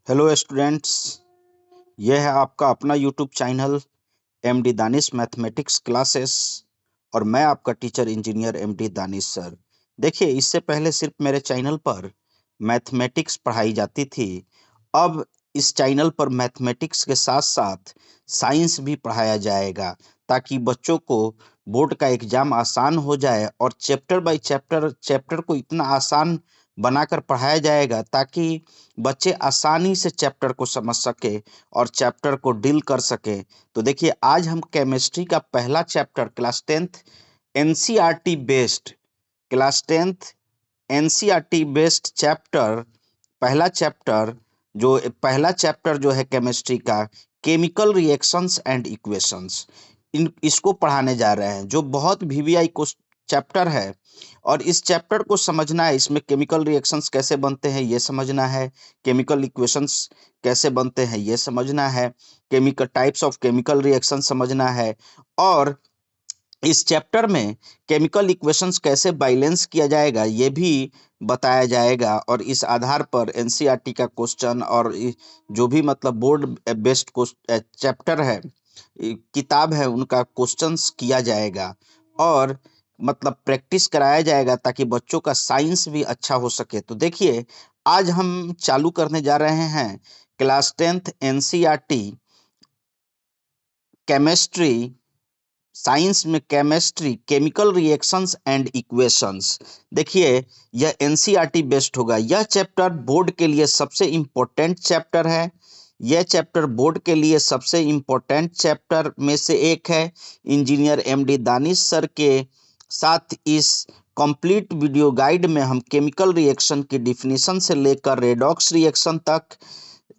Hello students. यह है आपका अपना YouTube channel MD Danish mathematics classes और मैं आपका teacher engineer MD Danish sir. देखिए, इससे पहले सिर्फ मेरे चैनल पर मैथमेटिक्स पढ़ाई जाती थी। अब इस चैनल पर मैथमेटिक्स के साथ साथ साइंस भी पढ़ाया जाएगा ताकि बच्चों को बोर्ड का एग्जाम आसान हो जाए और चैप्टर बाय चैप्टर चैप्टर को इतना आसान बनाकर पढ़ाया जाएगा ताकि बच्चे आसानी से चैप्टर को समझ सके और चैप्टर को डील कर सके। तो देखिए, आज हम केमिस्ट्री का पहला chapter NCERT based class tenth NCERT based chapter पहला चैप्टर पहला चैप्टर जो है केमिस्ट्री का, केमिकल रिएक्शंस एंड इक्वेशंस, इसको पढ़ाने जा रहे हैं, जो बहुत वीवीआई को चैप्टर है। और इस चैप्टर को समझना है, इसमें केमिकल रिएक्शंस कैसे बनते हैं ये समझना है, केमिकल इक्वेशंस कैसे बनते हैं ये समझना है, chemical types of chemical reaction समझना है, और इस चैप्टर में केमिकल इक्वेशंस कैसे बैलेंस किया जाएगा ये भी बताया जाएगा। और इस आधार पर एनसीईआरटी का क्वेश्चन और जो भी मतलब बोर्ड बेस्ड चैप्टर है, किताब है, उनका क्वेश्चंस किया जाएगा और मतलब प्रैक्टिस कराया जाएगा ताकि बच्चों का साइंस भी अच्छा हो सके। तो देखिए, आज हम चालू करने जा रहे हैं class tenth NCERT chemistry, science में chemistry, chemical reactions and equations. देखिए, यह एनसीईआरटी बेस्ड होगा। यह चैप्टर बोर्ड के लिए सबसे इम्पोर्टेंट चैप्टर है। यह चैप्टर बोर्ड के लिए सबसे इम्पोर्टेंट चैप्टर में से एक है। इंजीनियर एमडी दानिश सर के साथ इस कंप्लीट वीडियो गाइड में हम केमिकल रिएक्शन की डिफिनीशन से लेकर रेडॉक्स रिएक्शन तक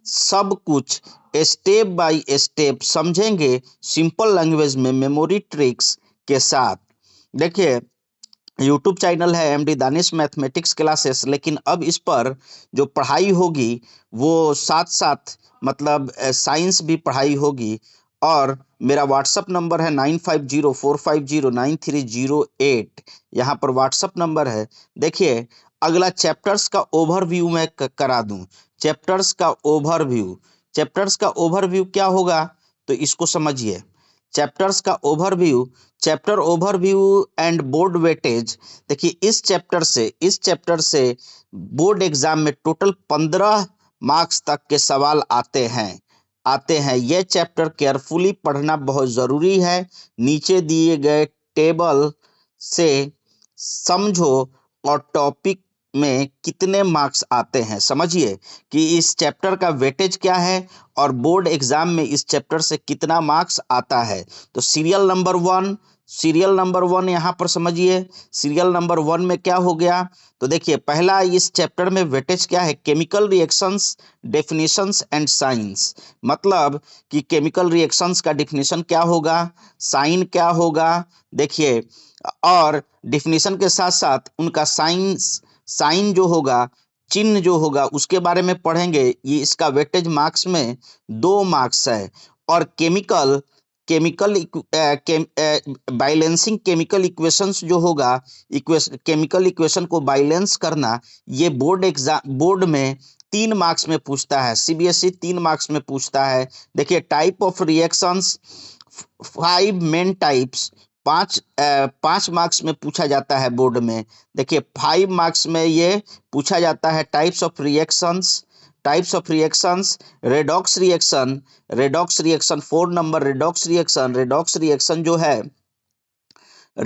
सब कुछ स्टेप बाय स्टेप समझेंगे, सिंपल लैंग्वेज में, मेमोरी ट्रिक्स के साथ। देखिए, यूट्यूब चैनल है एमडी दानिश मैथमेटिक्स क्लासेस, लेकिन अब इस पर जो पढ़ाई होगी वो साथ साथ मतलब साइंस भी पढ़ाई होगी। और मेरा व्हाट्सअप नंबर है 9504509308। यहाँ पर व्हाट्सअप नंबर है। देखिए, अगला चैप्टर्स का ओवरव्यू मैं करा दूं। चैप्टर्स का ओवरव्यू, चैप्टर्स का ओवरव्यू क्या होगा तो इसको समझिए। चैप्टर्स का overview, chapter overview and board weightage. देखिए, इस चैप्टर से बोर्ड एग्जाम में टोटल 15 मार्क्स तक के सवाल आते हैं। यह चैप्टर केयरफुली पढ़ना बहुत ज़रूरी है। नीचे दिए गए टेबल से समझो और टॉपिक में कितने मार्क्स आते हैं समझिए कि इस चैप्टर का वेटेज क्या है और बोर्ड एग्जाम में इस चैप्टर से कितना मार्क्स आता है। तो सीरियल नंबर वन यहाँ पर समझिए। सीरियल नंबर वन में क्या हो गया तो देखिए, पहला इस चैप्टर में वेटेज क्या है, chemical reactions, definitions and science. मतलब कि केमिकल रिएक्शंस का डिफिनेशन क्या होगा, साइन क्या होगा। देखिए, और डिफिनेशन के साथ साथ उनका साइन जो होगा, चिन्ह जो होगा, उसके बारे में पढ़ेंगे। ये इसका वेटेज मार्क्स में 2 मार्क्स है। और केमिकल बैलेंसिंग केमिकल इक्वेशंस जो होगा, केमिकल इक्वेशन को बैलेंस करना, ये बोर्ड में 3 मार्क्स में पूछता है। सीबीएसई 3 मार्क्स में पूछता है। देखिए, type of reactions, 5 main types, 5 marks में पूछा जाता है बोर्ड में। देखिए, 5 मार्क्स में ये पूछा जाता है types of reactions, redox reaction 4 number, redox reaction जो है, ये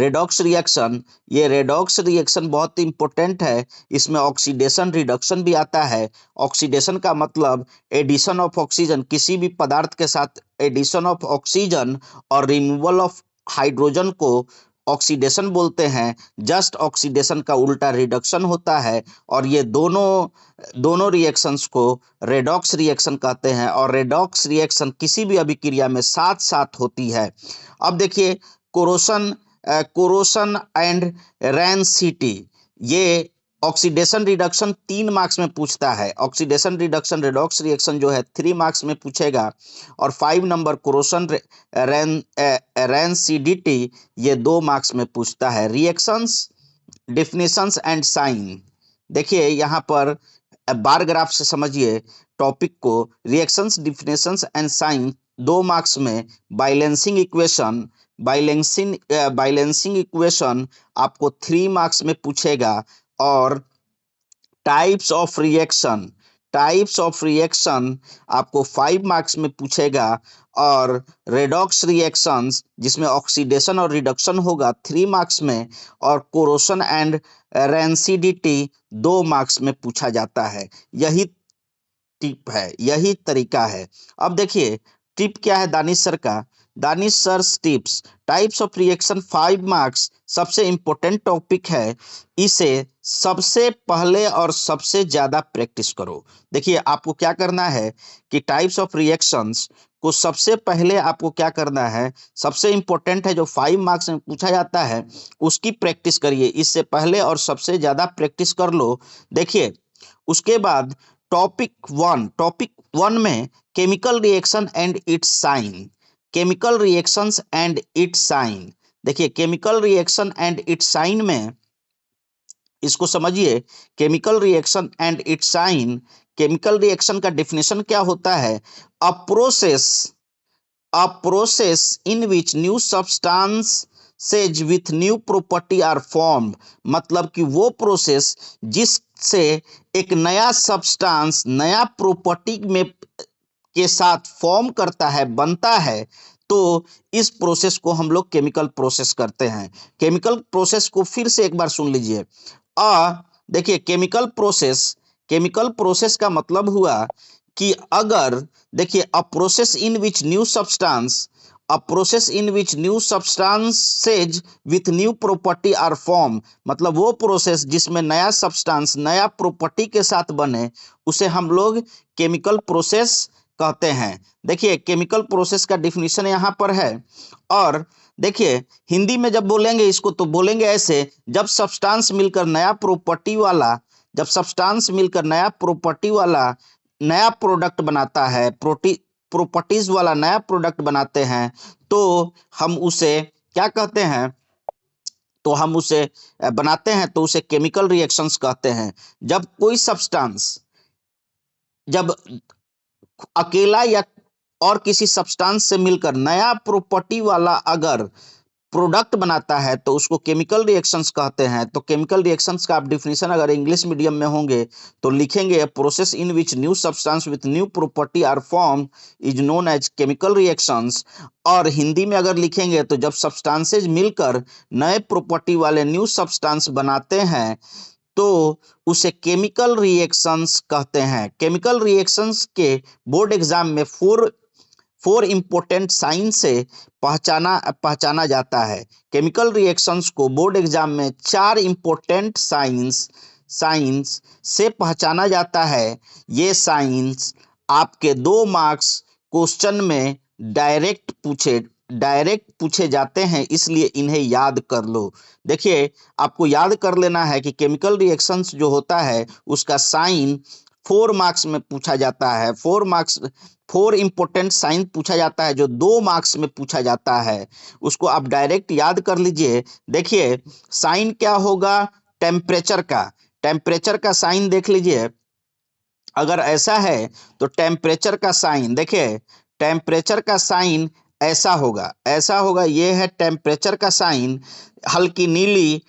रेडॉक्स रिएक्शन बहुत इंपॉर्टेंट है। इसमें ऑक्सीडेशन रिडक्शन भी आता है। ऑक्सीडेशन का मतलब एडिशन ऑफ ऑक्सीजन, किसी भी पदार्थ के साथ एडिशन ऑफ ऑक्सीजन और रिमूवल ऑफ हाइड्रोजन को ऑक्सीडेशन बोलते हैं। जस्ट ऑक्सीडेशन का उल्टा रिडक्शन होता है। और ये दोनों रिएक्शंस को रेडॉक्स रिएक्शन कहते हैं। और रेडॉक्स रिएक्शन किसी भी अभिक्रिया में साथ साथ होती है। अब देखिए, कोरोशन एंड रैंसिटी, ये ऑक्सीडेशन रिडक्शन 3 मार्क्स में पूछता है। ऑक्सीडेशन रिडक्शन रेडॉक्स रिएक्शन जो है 3 मार्क्स में पूछेगा। और 5 नंबर कोरोशन रैंसिडिटी, ये 2 मार्क्स में पूछता है। Reactions, definitions and sign. देखिए, यहाँ पर बार ग्राफ से समझिए टॉपिक को। Reactions, definitions and sign 2 marks में। बाइलेंसिंग इक्वेशन आपको 3 मार्क्स में पूछेगा। और टाइप्स ऑफ रिएक्शन आपको 5 मार्क्स में पूछेगा। और रेडॉक्स रिएक्शंस जिसमें ऑक्सीडेशन और रिडक्शन होगा 3 मार्क्स में। और कोरोशन एंड रेंसिडिटी 2 मार्क्स में पूछा जाता है। यही टिप है, यही तरीका है। अब देखिए टिप क्या है दानिश सर का। Danish sir tips, types of reaction 5 marks सबसे इंपॉर्टेंट टॉपिक है। इसे सबसे पहले और सबसे ज्यादा प्रैक्टिस करो। देखिए आपको क्या करना है कि टाइप्स ऑफ रिएक्शंस को सबसे पहले आपको क्या करना है, सबसे इंपॉर्टेंट है जो 5 मार्क्स में पूछा जाता है उसकी प्रैक्टिस करिए। इससे पहले और सबसे ज्यादा प्रैक्टिस कर लो। देखिए उसके बाद टॉपिक वन में chemical reaction and its sign. Chemical reactions and its sign. देखिए chemical reaction and its sign में इसको समझिए। Chemical reaction and its sign, chemical reaction का डेफिनेशन क्या होता है? A process in which new substances with new property are formed। मतलब कि वो प्रोसेस जिससे एक नया सब्सटेंस नया प्रॉपर्टी में के साथ फॉर्म करता है, बनता है, तो इस प्रोसेस को हम लोग केमिकल प्रोसेस करते हैं। केमिकल प्रोसेस को फिर से एक बार सुन लीजिए। देखिए केमिकल प्रोसेस का मतलब हुआ कि अगर देखिए a process in which new substances with new property are form. मतलब वो प्रोसेस जिसमें नया सब्सटेंस नया प्रॉपर्टी के साथ बने उसे हम लोग केमिकल प्रोसेस कहते हैं। देखिए केमिकल प्रोसेस का डिफिनीशन यहाँ पर है। और देखिए हिंदी में जब बोलेंगे इसको तो बोलेंगे ऐसे, जब सब्सटेंस मिलकर नया प्रॉपर्टी वाला नया प्रोडक्ट बनाता है, प्रॉपर्टीज वाला नया प्रोडक्ट बनाते हैं, तो हम उसे क्या कहते हैं, तो हम उसे बनाते हैं तो उसे केमिकल रिएक्शंस कहते हैं। जब कोई सब्सटेंस जब अकेला या और किसी सब्सटेंस से मिलकर नया प्रॉपर्टी वाला अगर प्रोडक्ट बनाता है तो उसको केमिकल रिएक्शंस कहते हैं। तो केमिकल रिएक्शंस का आप डिफिनीशन अगर इंग्लिश मीडियम में होंगे तो लिखेंगे process in which new substance with new property are form is known as chemical reactions. और हिंदी में अगर लिखेंगे तो जब सब्सटेंसेज मिलकर नए प्रॉपर्टी वाले न्यू सब्सटेंस बनाते हैं तो उसे केमिकल रिएक्शंस कहते हैं। केमिकल रिएक्शंस के बोर्ड एग्जाम में फोर इंपोर्टेंट साइन से पहचाना जाता है। केमिकल रिएक्शंस को बोर्ड एग्जाम में 4 इंपोर्टेंट साइंस से पहचाना जाता है। ये साइंस आपके 2 मार्क्स क्वेश्चन में डायरेक्ट पूछे जाते हैं, इसलिए इन्हें याद कर लो। देखिए आपको याद कर लेना है कि केमिकल रिएक्शंस जो होता है उसका साइन 4 मार्क्स में पूछा जाता है। 4 इंपोर्टेंट साइन पूछा जाता है जो 2 मार्क्स में पूछा जाता है, उसको आप डायरेक्ट याद कर लीजिए। देखिए साइन क्या होगा? टेम्परेचर का साइन देख लीजिए। अगर ऐसा है तो टेम्परेचर का साइन, देखिए टेम्परेचर का साइन ऐसा होगा। ये है टेम्परेचर का साइन। हल्की नीली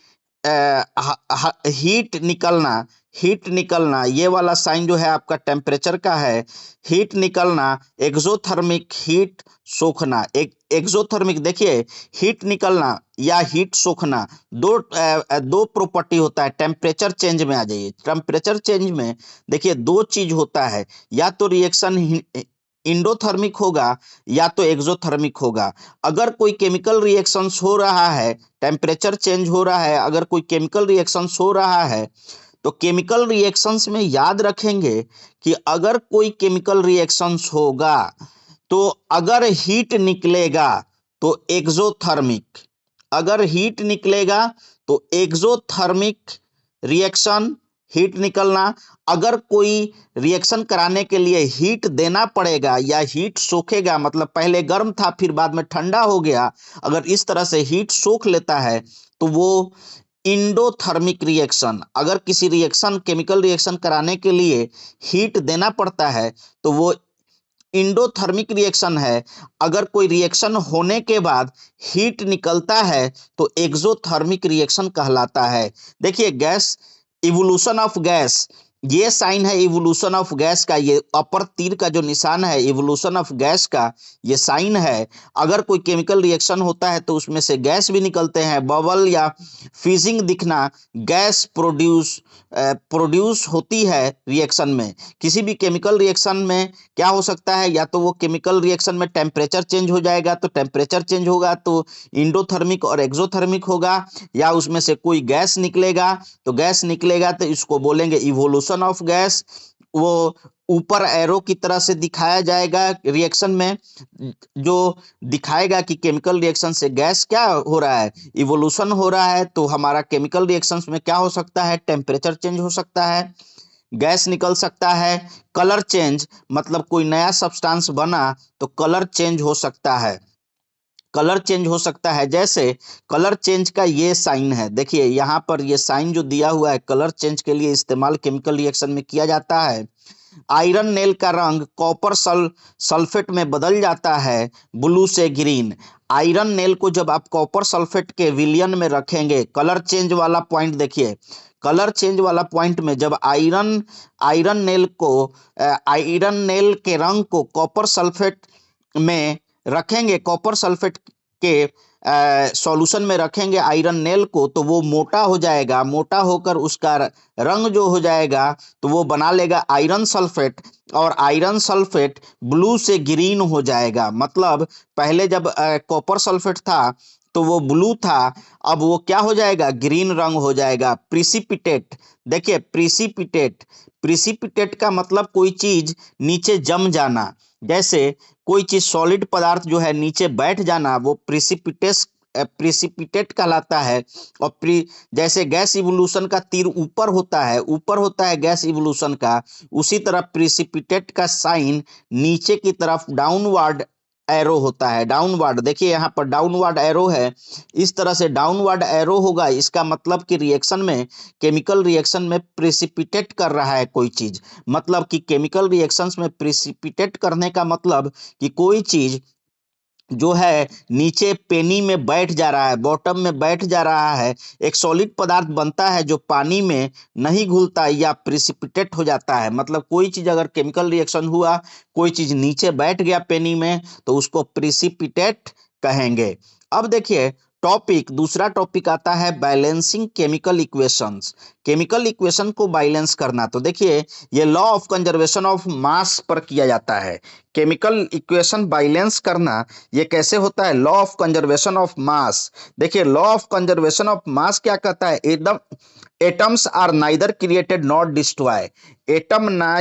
हीट निकलना ये वाला साइन जो है आपका टेम्परेचर का है। हीट निकलना, एक्सोथर्मिक हीट सोखना। एक्सोथर्मिक देखिए हीट निकलना या हीट सोखना दो प्रॉपर्टी होता है। टेम्परेचर चेंज में आ जाइए। टेम्परेचर चेंज में देखिए 2 चीज होता है, या तो रिएक्शन इंडोथर्मिक होगा या तो एक्सोथर्मिक होगा। अगर कोई केमिकल रिएक्शंस हो रहा है, टेम्परेचर चेंज हो रहा है, अगर कोई केमिकल रिएक्शंस हो रहा है तो केमिकल रिएक्शंस में याद रखेंगे कि अगर कोई केमिकल रिएक्शंस होगा तो अगर हीट निकलेगा तो एक्सोथर्मिक, अगर हीट निकलेगा तो एक्सोथर्मिक रिएक्शन, हीट निकलना। अगर कोई रिएक्शन कराने के लिए हीट देना पड़ेगा या हीट सोखेगा, मतलब पहले गर्म था फिर बाद में ठंडा हो गया, अगर इस तरह से हीट सोख लेता है तो वो इंडोथर्मिक रिएक्शन, अगर किसी रिएक्शन केमिकल रिएक्शन कराने के लिए हीट देना पड़ता है तो वो इंडोथर्मिक रिएक्शन है। अगर कोई रिएक्शन होने के बाद हीट निकलता है तो एक्सोथर्मिक रिएक्शन कहलाता है। देखिए गैस, इवोल्यूशन ऑफ गैस, ये साइन है इवोल्यूशन ऑफ गैस का, ये अपर तीर का जो निशान है इवोल्यूशन ऑफ गैस का, ये साइन है। अगर कोई केमिकल रिएक्शन होता है तो उसमें से गैस भी निकलते हैं, बबल या फिजिंग दिखना, गैस प्रोड्यूस होती है रिएक्शन में। किसी भी केमिकल रिएक्शन में क्या हो सकता है, या तो वो केमिकल रिएक्शन में टेम्परेचर चेंज हो जाएगा, तो टेम्परेचर चेंज होगा तो इंडोथर्मिक और एक्सोथर्मिक होगा, या उसमें से कोई गैस निकलेगा, तो गैस निकलेगा तो इसको बोलेंगे इवोल्यूशन ऑफ गैस। वो ऊपर एरो की तरह से दिखाया जाएगा रिएक्शन में, जो दिखाएगा कि केमिकल रिएक्शन से गैस क्या हो रहा है, इवोल्यूशन हो रहा है। तो हमारा केमिकल रिएक्शंस में क्या हो सकता है, टेम्परेचर चेंज हो सकता है, गैस निकल सकता है, कलर चेंज, मतलब कोई नया सब्सटेंस बना तो कलर चेंज हो सकता है, कलर चेंज हो सकता है। जैसे कलर चेंज का ये साइन है, देखिए यहाँ पर ये साइन जो दिया हुआ है कलर चेंज के लिए इस्तेमाल केमिकल रिएक्शन में किया जाता है। आयरन नेल का रंग कॉपर सल्फेट में बदल जाता है ब्लू से ग्रीन। आयरन नेल को जब आप कॉपर सल्फेट के विलियन में रखेंगे, कलर चेंज वाला पॉइंट देखिए, कलर चेंज वाला पॉइंट में जब आयरन नेल के रंग को कॉपर सल्फेट में रखेंगे, कॉपर सल्फेट के सॉल्यूशन में रखेंगे आयरन नेल को, तो वो मोटा हो जाएगा, मोटा होकर उसका रंग जो हो जाएगा तो वो बना लेगा आयरन सल्फेट, और आयरन सल्फेट ब्लू से ग्रीन हो जाएगा। मतलब पहले जब कॉपर सल्फेट था तो वो ब्लू था, अब वो क्या हो जाएगा, ग्रीन रंग हो जाएगा। प्रिसिपिटेट, देखिए प्रिसिपिटेट का मतलब कोई चीज नीचे जम जाना, जैसे कोई चीज सॉलिड पदार्थ जो है नीचे बैठ जाना, वो प्रिसिपिटेट कहलाता है। और जैसे गैस इवोल्यूशन का तीर ऊपर होता है गैस इवोल्यूशन का, उसी तरह प्रिसिपिटेट का साइन नीचे की तरफ डाउनवर्ड एरो होता है। डाउनवर्ड, देखिए यहाँ पर डाउनवर्ड एरो है, इस तरह से डाउनवर्ड एरो होगा, इसका मतलब कि रिएक्शन में, केमिकल रिएक्शन में प्रिसिपिटेट कर रहा है कोई चीज। मतलब कि केमिकल रिएक्शंस में प्रिसिपिटेट करने का मतलब कि कोई चीज जो है नीचे पेनी में बैठ जा रहा है, बॉटम में बैठ जा रहा है। एक सॉलिड पदार्थ बनता है जो पानी में नहीं घुलता या प्रिसिपिटेट हो जाता है। मतलब कोई चीज अगर केमिकल रिएक्शन हुआ, कोई चीज नीचे बैठ गया पेनी में, तो उसको प्रिसिपिटेट कहेंगे। अब देखिए दूसरा टॉपिक आता है balancing chemical equations. Chemical equation को बैलेंस करना, तो देखिए ये लॉ ऑफ कंजर्वेशन ऑफ मास पर किया जाता है। केमिकल इक्वेशन बैलेंस करना ये कैसे होता है, law of conservation of mass. देखिए law of conservation of mass क्या कहता है, एकदम atoms are neither created not destroy. Atom ना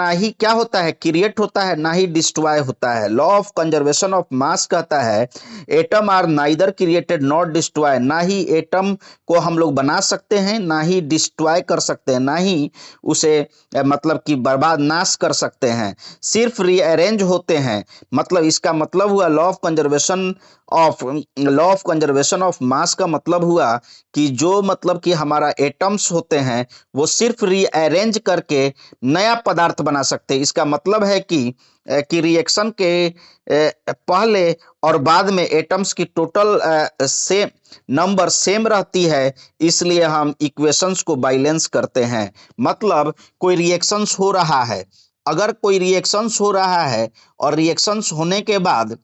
ही क्या होता है, क्रिएट होता है, ना ही डिस्ट्रॉय होता है। Law of conservation of mass कहता है atom are neither created not destroy, ना ही एटम को हम लोग बना सकते हैं, ना ही डिस्ट्रॉय कर सकते हैं, ना ही उसे मतलब कि बर्बाद नाश कर सकते हैं, सिर्फ रीअरेंज होते हैं। मतलब इसका मतलब हुआ लॉ ऑफ कंजर्वेशन ऑफ मास का मतलब हुआ कि जो मतलब कि हमारा एटम्स होते हैं वो सिर्फ रीअरेंज करके नया पदार्थ बना सकते हैं। इसका मतलब है कि रिएक्शन के पहले और बाद में एटम्स की टोटल नंबर सेम रहती है, इसलिए हम इक्वेशंस को बैलेंस करते हैं। मतलब कोई रिएक्शंस हो रहा है, अगर कोई रिएक्शंस हो रहा है और रिएक्शंस होने के बाद,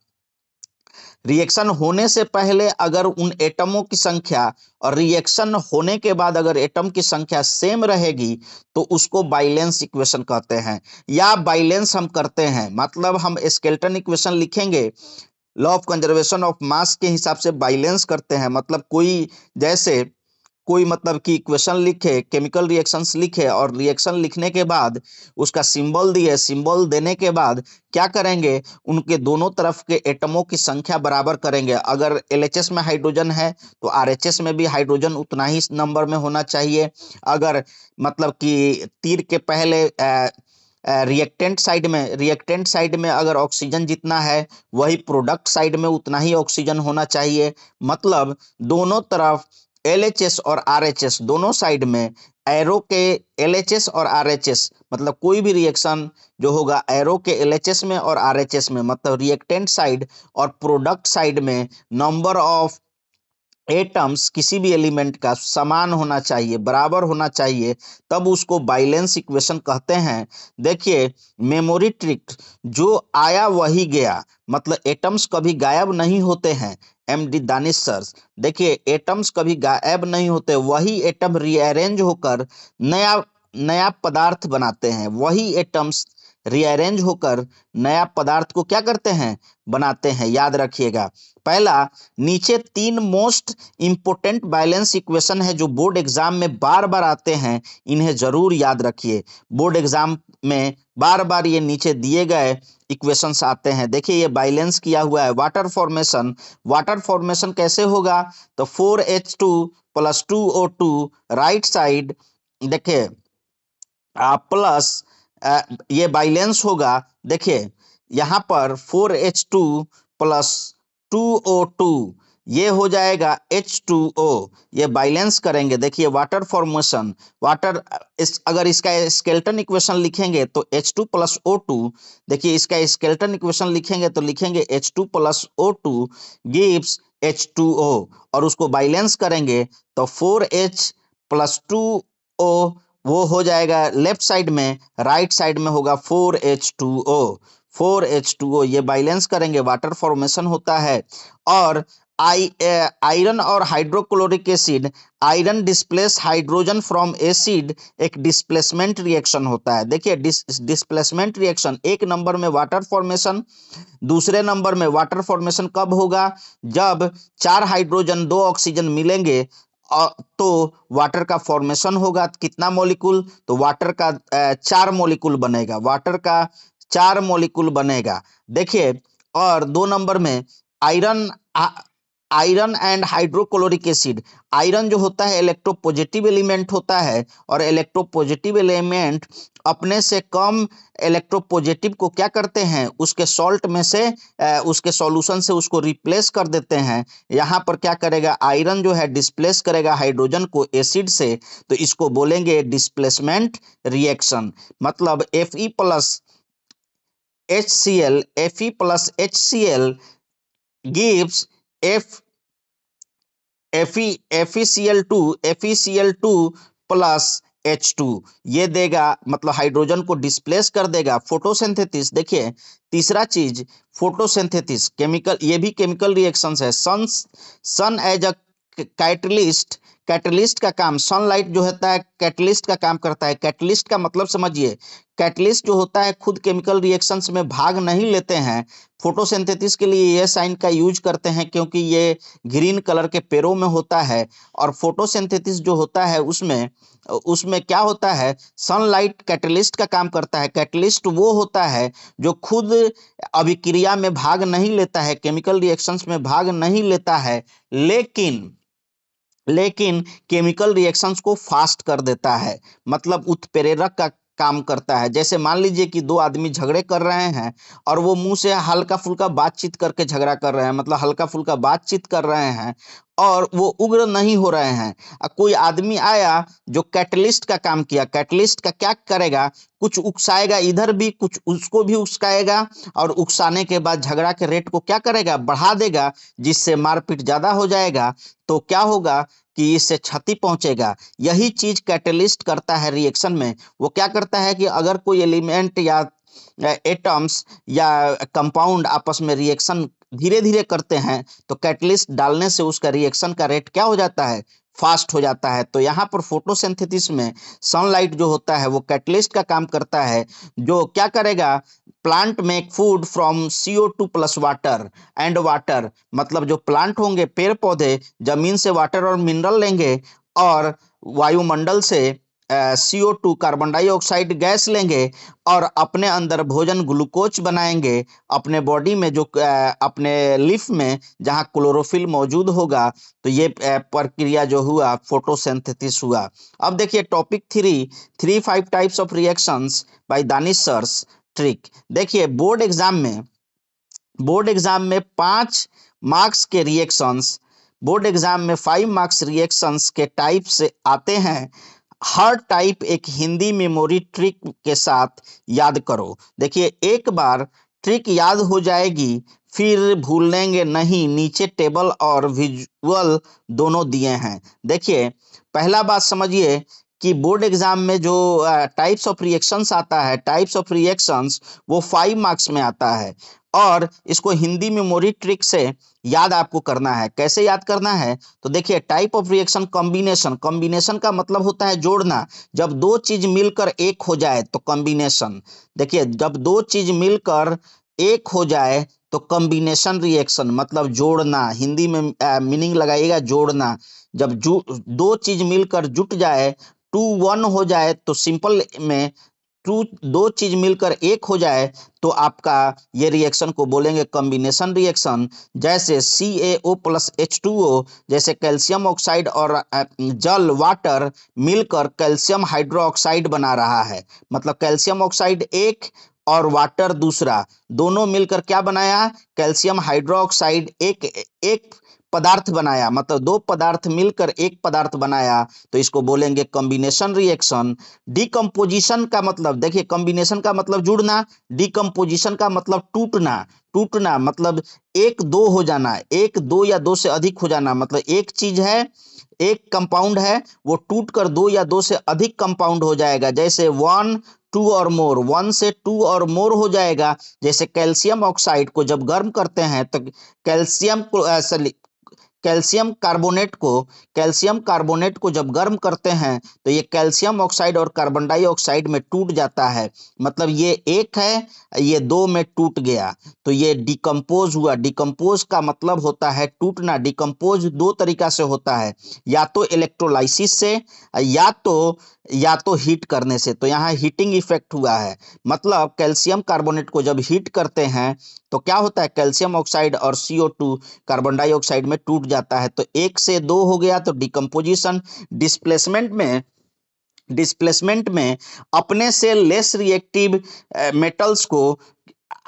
रिएक्शन होने से पहले अगर उन एटमों की संख्या और रिएक्शन होने के बाद अगर एटम की संख्या सेम रहेगी तो उसको बैलेंस इक्वेशन कहते हैं, या बैलेंस हम करते हैं। मतलब हम स्केलेटन इक्वेशन लिखेंगे, लॉ ऑफ कंजर्वेशन ऑफ मास के हिसाब से बैलेंस करते हैं। मतलब कोई मतलब कि इक्वेशन लिखे, केमिकल रिएक्शंस लिखे, और रिएक्शन लिखने के बाद उसका सिंबल दिए, सिंबल देने के बाद क्या करेंगे, उनके दोनों तरफ के एटमों की संख्या बराबर करेंगे। अगर एलएचएस में हाइड्रोजन है तो आरएचएस में भी हाइड्रोजन उतना ही नंबर में होना चाहिए। अगर मतलब कि तीर के पहले रिएक्टेंट साइड में अगर ऑक्सीजन जितना है, वही प्रोडक्ट साइड में उतना ही ऑक्सीजन होना चाहिए। मतलब दोनों तरफ LHS और RHS दोनों साइड में एरो के LHS और RHS मतलब कोई भी रिएक्शन जो होगा एरो के LHS में और RHS में मतलब रिएक्टेंट साइड और प्रोडक्ट साइड में नंबर ऑफ एटम्स किसी भी एलिमेंट का समान होना चाहिए, बराबर होना चाहिए, तब उसको बैलेंस इक्वेशन कहते हैं। देखिए मेमोरी ट्रिक, जो आया वही गया, मतलब एटम्स कभी गायब नहीं होते हैं। MD दानिश सर, देखिए एटम्स कभी गायब नहीं होते, वही एटम रीअरेंज होकर नया नया पदार्थ बनाते हैं, वही एटम्स रीअरेंज होकर नया पदार्थ को क्या करते हैं, बनाते हैं। याद रखिएगा, पहला, नीचे 3 मोस्ट इंपोर्टेंट बैलेंस इक्वेशन है जो बोर्ड एग्जाम में बार बार आते हैं, इन्हें जरूर याद रखिए। बोर्ड एग्जाम में बार बार ये नीचे दिए गए इक्वेशंस आते हैं। देखिए ये बैलेंस किया हुआ है। वाटर फॉर्मेशन, वाटर फॉर्मेशन कैसे होगा, तो 4H2 + 2O2 राइट साइड, देखिए प्लस ये बैलेंस होगा। देखिए यहाँ पर 4H2 + 2O2 ये हो जाएगा H2O, ये बैलेंस करेंगे। देखिए वाटर फॉर्मेशन, वाटर अगर इसका स्केलेटन इक्वेशन लिखेंगे तो H2 + O2, देखिए इसका स्केलेटन इक्वेशन लिखेंगे तो लिखेंगे H2 + O2 गिव्स H2O, और उसको बैलेंस करेंगे तो 4H + 2O वो हो जाएगा लेफ्ट साइड में, राइट साइड में होगा 4H2O, 4H2O ये बैलेंस करेंगे, वाटर फॉर्मेशन होता है। और आयरन और hydrochloric acid, iron displace hydrogen from acid, एक डिस्प्लेसमेंट रिएक्शन होता है। देखिए डिस्प्लेसमेंट रिएक्शन, एक नंबर में वाटर फॉर्मेशन, दूसरे नंबर में वाटर फॉर्मेशन कब होगा, जब 4 हाइड्रोजन 2 ऑक्सीजन मिलेंगे तो वाटर का फॉर्मेशन होगा। कितना मॉलिक्यूल, तो वाटर का 4 मॉलिक्यूल बनेगा, वाटर का 4 मॉलिक्यूल बनेगा। देखिए और 2 नंबर में iron, iron and hydrochloric acid, iron जो होता है इलेक्ट्रोपॉजिटिव एलिमेंट होता है, और इलेक्ट्रोपॉजिटिव एलिमेंट अपने से कम इलेक्ट्रोपॉजिटिव को क्या करते हैं, उसके सॉल्ट में से उसके सॉल्यूशन से उसको रिप्लेस कर देते हैं। यहाँ पर क्या करेगा, आयरन जो है डिस्प्लेस करेगा हाइड्रोजन को एसिड से, तो इसको बोलेंगे डिस्प्लेसमेंट रिएक्शन। मतलब Fe + HCl, Fe + HCl gives FeCl2 + H2 ये देगा, मतलब हाइड्रोजन को डिस्प्लेस कर देगा। फोटोसिंथेसिस, देखिए तीसरा चीज फोटोसिंथेसिस, केमिकल, ये भी केमिकल रिएक्शंस है। सन एज अ कैटलिस्ट, कैटलिस्ट का काम, सनलाइट जो होता है कैटलिस्ट का काम करता है। कैटलिस्ट का मतलब समझिए, कैटलिस्ट जो होता है खुद केमिकल रिएक्शंस में भाग नहीं लेते हैं। फोटोसिंथेसिस के लिए ये साइन का यूज करते हैं क्योंकि ये ग्रीन कलर के पेड़ों में होता है। और फोटोसिंथेसिस जो होता है उसमें उसमें क्या होता है, सनलाइट कैटलिस्ट का काम करता है। कैटलिस्ट वो होता है जो खुद अभिक्रिया में भाग नहीं लेता है, केमिकल रिएक्शंस में भाग नहीं लेता है, लेकिन केमिकल रिएक्शंस को फास्ट कर देता है, मतलब उत्प्रेरक का काम करता है। जैसे मान लीजिए कि 2 आदमी झगड़े कर रहे हैं और वो मुंह से हल्का फुल्का बातचीत करके झगड़ा कर रहे हैं, मतलब हल्का फुल्का बातचीत कर रहे हैं और वो उग्र नहीं हो रहे हैं। कोई आदमी आया जो कैटलिस्ट का काम किया, कैटलिस्ट का क्या करेगा, कुछ उकसाएगा, इधर भी कुछ उसको भी उकसाएगा, और उकसाने के बाद झगड़ा के रेट को क्या करेगा, बढ़ा देगा, जिससे मारपीट ज्यादा हो जाएगा। तो क्या होगा कि इससे क्षति पहुंचेगा। यही चीज कैटलिस्ट करता है रिएक्शन में। वो क्या करता है कि अगर कोई एलिमेंट या एटम्स या कंपाउंड आपस में रिएक्शन धीरे धीरे करते हैं तो कैटलिस्ट डालने से उसका रिएक्शन का रेट क्या हो जाता है, फास्ट हो जाता है। तो यहाँ पर फोटोसिंथेसिस में सनलाइट जो होता है वो कैटलिस्ट का काम करता है, जो क्या करेगा, plant make food from CO2 + water and water, मतलब जो प्लांट होंगे, पेड़ पौधे जमीन से वाटर और मिनरल लेंगे और वायुमंडल से CO2 कार्बन डाइऑक्साइड गैस लेंगे और अपने अंदर भोजन ग्लूकोज बनाएंगे अपने बॉडी में, जो अपने लिफ में जहां क्लोरोफिल मौजूद होगा। तो ये प्रक्रिया जो हुआ फोटोसिंथेसिस हुआ। अब देखिए topic 3 types of reactions by Danish sir's trick. देखिए बोर्ड एग्जाम में 5 मार्क्स के रिएक्शंस बोर्ड एग्जाम में 5 मार्क्स रिएक्शंस के टाइप से आते हैं। हर टाइप एक हिंदी मेमोरी ट्रिक के साथ याद करो। देखिए, एक बार ट्रिक याद हो जाएगी फिर भूलेंगे नहीं। नीचे टेबल और विजुअल दोनों दिए हैं। देखिए, पहला बात समझिए कि बोर्ड एग्जाम में जो टाइप्स ऑफ रिएक्शंस आता है, टाइप्स ऑफ रिएक्शंस वो 5 मार्क्स में आता है और इसको हिंदी मेमोरी ट्रिक से याद आपको करना है। कैसे याद करना है? तो देखिए, type of reaction combination. Combination का मतलब होता है जोड़ना। जब दो चीज मिलकर एक हो जाए तो कॉम्बिनेशन। देखिए, जब दो चीज मिलकर एक हो जाए तो कॉम्बिनेशन रिएक्शन मतलब जोड़ना। हिंदी में मीनिंग लगाइएगा जोड़ना। जब दो चीज मिलकर जुट जाए, 2 1 हो जाए, तो सिंपल में टू दो चीज मिलकर एक हो जाए तो आपका ये रिएक्शन को बोलेंगे कॉम्बिनेशन रिएक्शन। जैसे CaO प्लस H2O, जैसे कैल्शियम ऑक्साइड और जल वाटर मिलकर कैल्शियम हाइड्रोक्साइड बना रहा है। मतलब कैल्शियम ऑक्साइड एक और वाटर दूसरा, दोनों मिलकर क्या बनाया? कैल्शियम हाइड्रोक्साइड एक एक पदार्थ बनाया। मतलब दो पदार्थ मिलकर एक पदार्थ बनाया तो इसको बोलेंगे कॉम्बिनेशन रिएक्शन। डिकम्पोजिशन का मतलब, देखिए, कॉम्बिनेशन का मतलब जुड़ना, डिकम्पोजिशन का मतलब टूटना। टूटना मतलब एक दो हो जाना, एक दो या दो से अधिक हो जाना। मतलब एक चीज है, एक कंपाउंड है, वो टूट कर दो या दो से अधिक कंपाउंड हो जाएगा। जैसे 1 2 और मोर, 1 से 2 और मोर हो जाएगा। जैसे कैल्शियम ऑक्साइड को जब गर्म करते हैं तो कैल्शियम कार्बोनेट को जब गर्म करते हैं तो ये कैल्शियम ऑक्साइड और कार्बन डाइऑक्साइड में टूट जाता है। मतलब ये एक है, ये दो में टूट गया तो ये डिकम्पोज हुआ। डिकम्पोज का मतलब होता है टूटना। डिकम्पोज दो तरीका से होता है, या तो इलेक्ट्रोलाइसिस से या तो हीट करने से। तो यहाँ हीटिंग इफेक्ट हुआ है। मतलब कैल्शियम कार्बोनेट को जब हीट करते हैं तो क्या होता है? कैल्शियम ऑक्साइड और CO2 कार्बन डाइऑक्साइड में टूट जाता है। तो एक से दो हो गया तो डिकम्पोजिशन। डिस्प्लेसमेंट में अपने से लेस रिएक्टिव मेटल्स को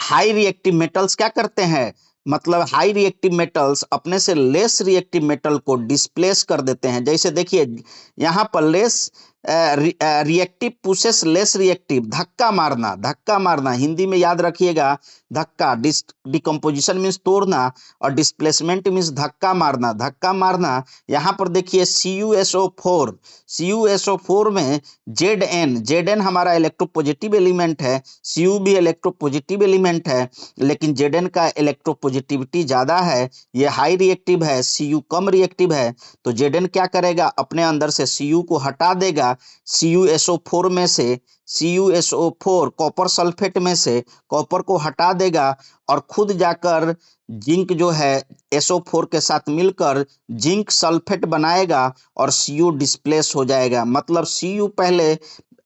हाई रिएक्टिव मेटल्स क्या करते हैं? मतलब हाई रिएक्टिव मेटल्स अपने से लेस रिएक्टिव मेटल को डिस्प्लेस कर देते हैं। जैसे देखिए, यहाँ पर less reactive pushes less reactive. धक्का मारना, धक्का मारना हिंदी में याद रखिएगा। धक्का, डिकम्पोजिशन मीन्स तोड़ना और डिस्प्लेसमेंट मीन्स धक्का मारना। धक्का मारना, यहाँ पर देखिए CuSO4 में Zn हमारा इलेक्ट्रोपॉजिटिव एलिमेंट है, Cu भी इलेक्ट्रोपॉजिटिव एलिमेंट है, लेकिन Zn का इलेक्ट्रोपॉजिटिविटी ज्यादा है, ये हाई रिएक्टिव है, Cu कम रिएक्टिव है। तो Zn क्या करेगा? अपने अंदर से Cu को हटा देगा। CuSO4 में से CuSO4 कॉपर सल्फेट में से कॉपर को हटा देगा और खुद जाकर जिंक जो है SO4 के साथ मिलकर जिंक सल्फेट बनाएगा और Cu डिस्प्लेस हो जाएगा। मतलब Cu पहले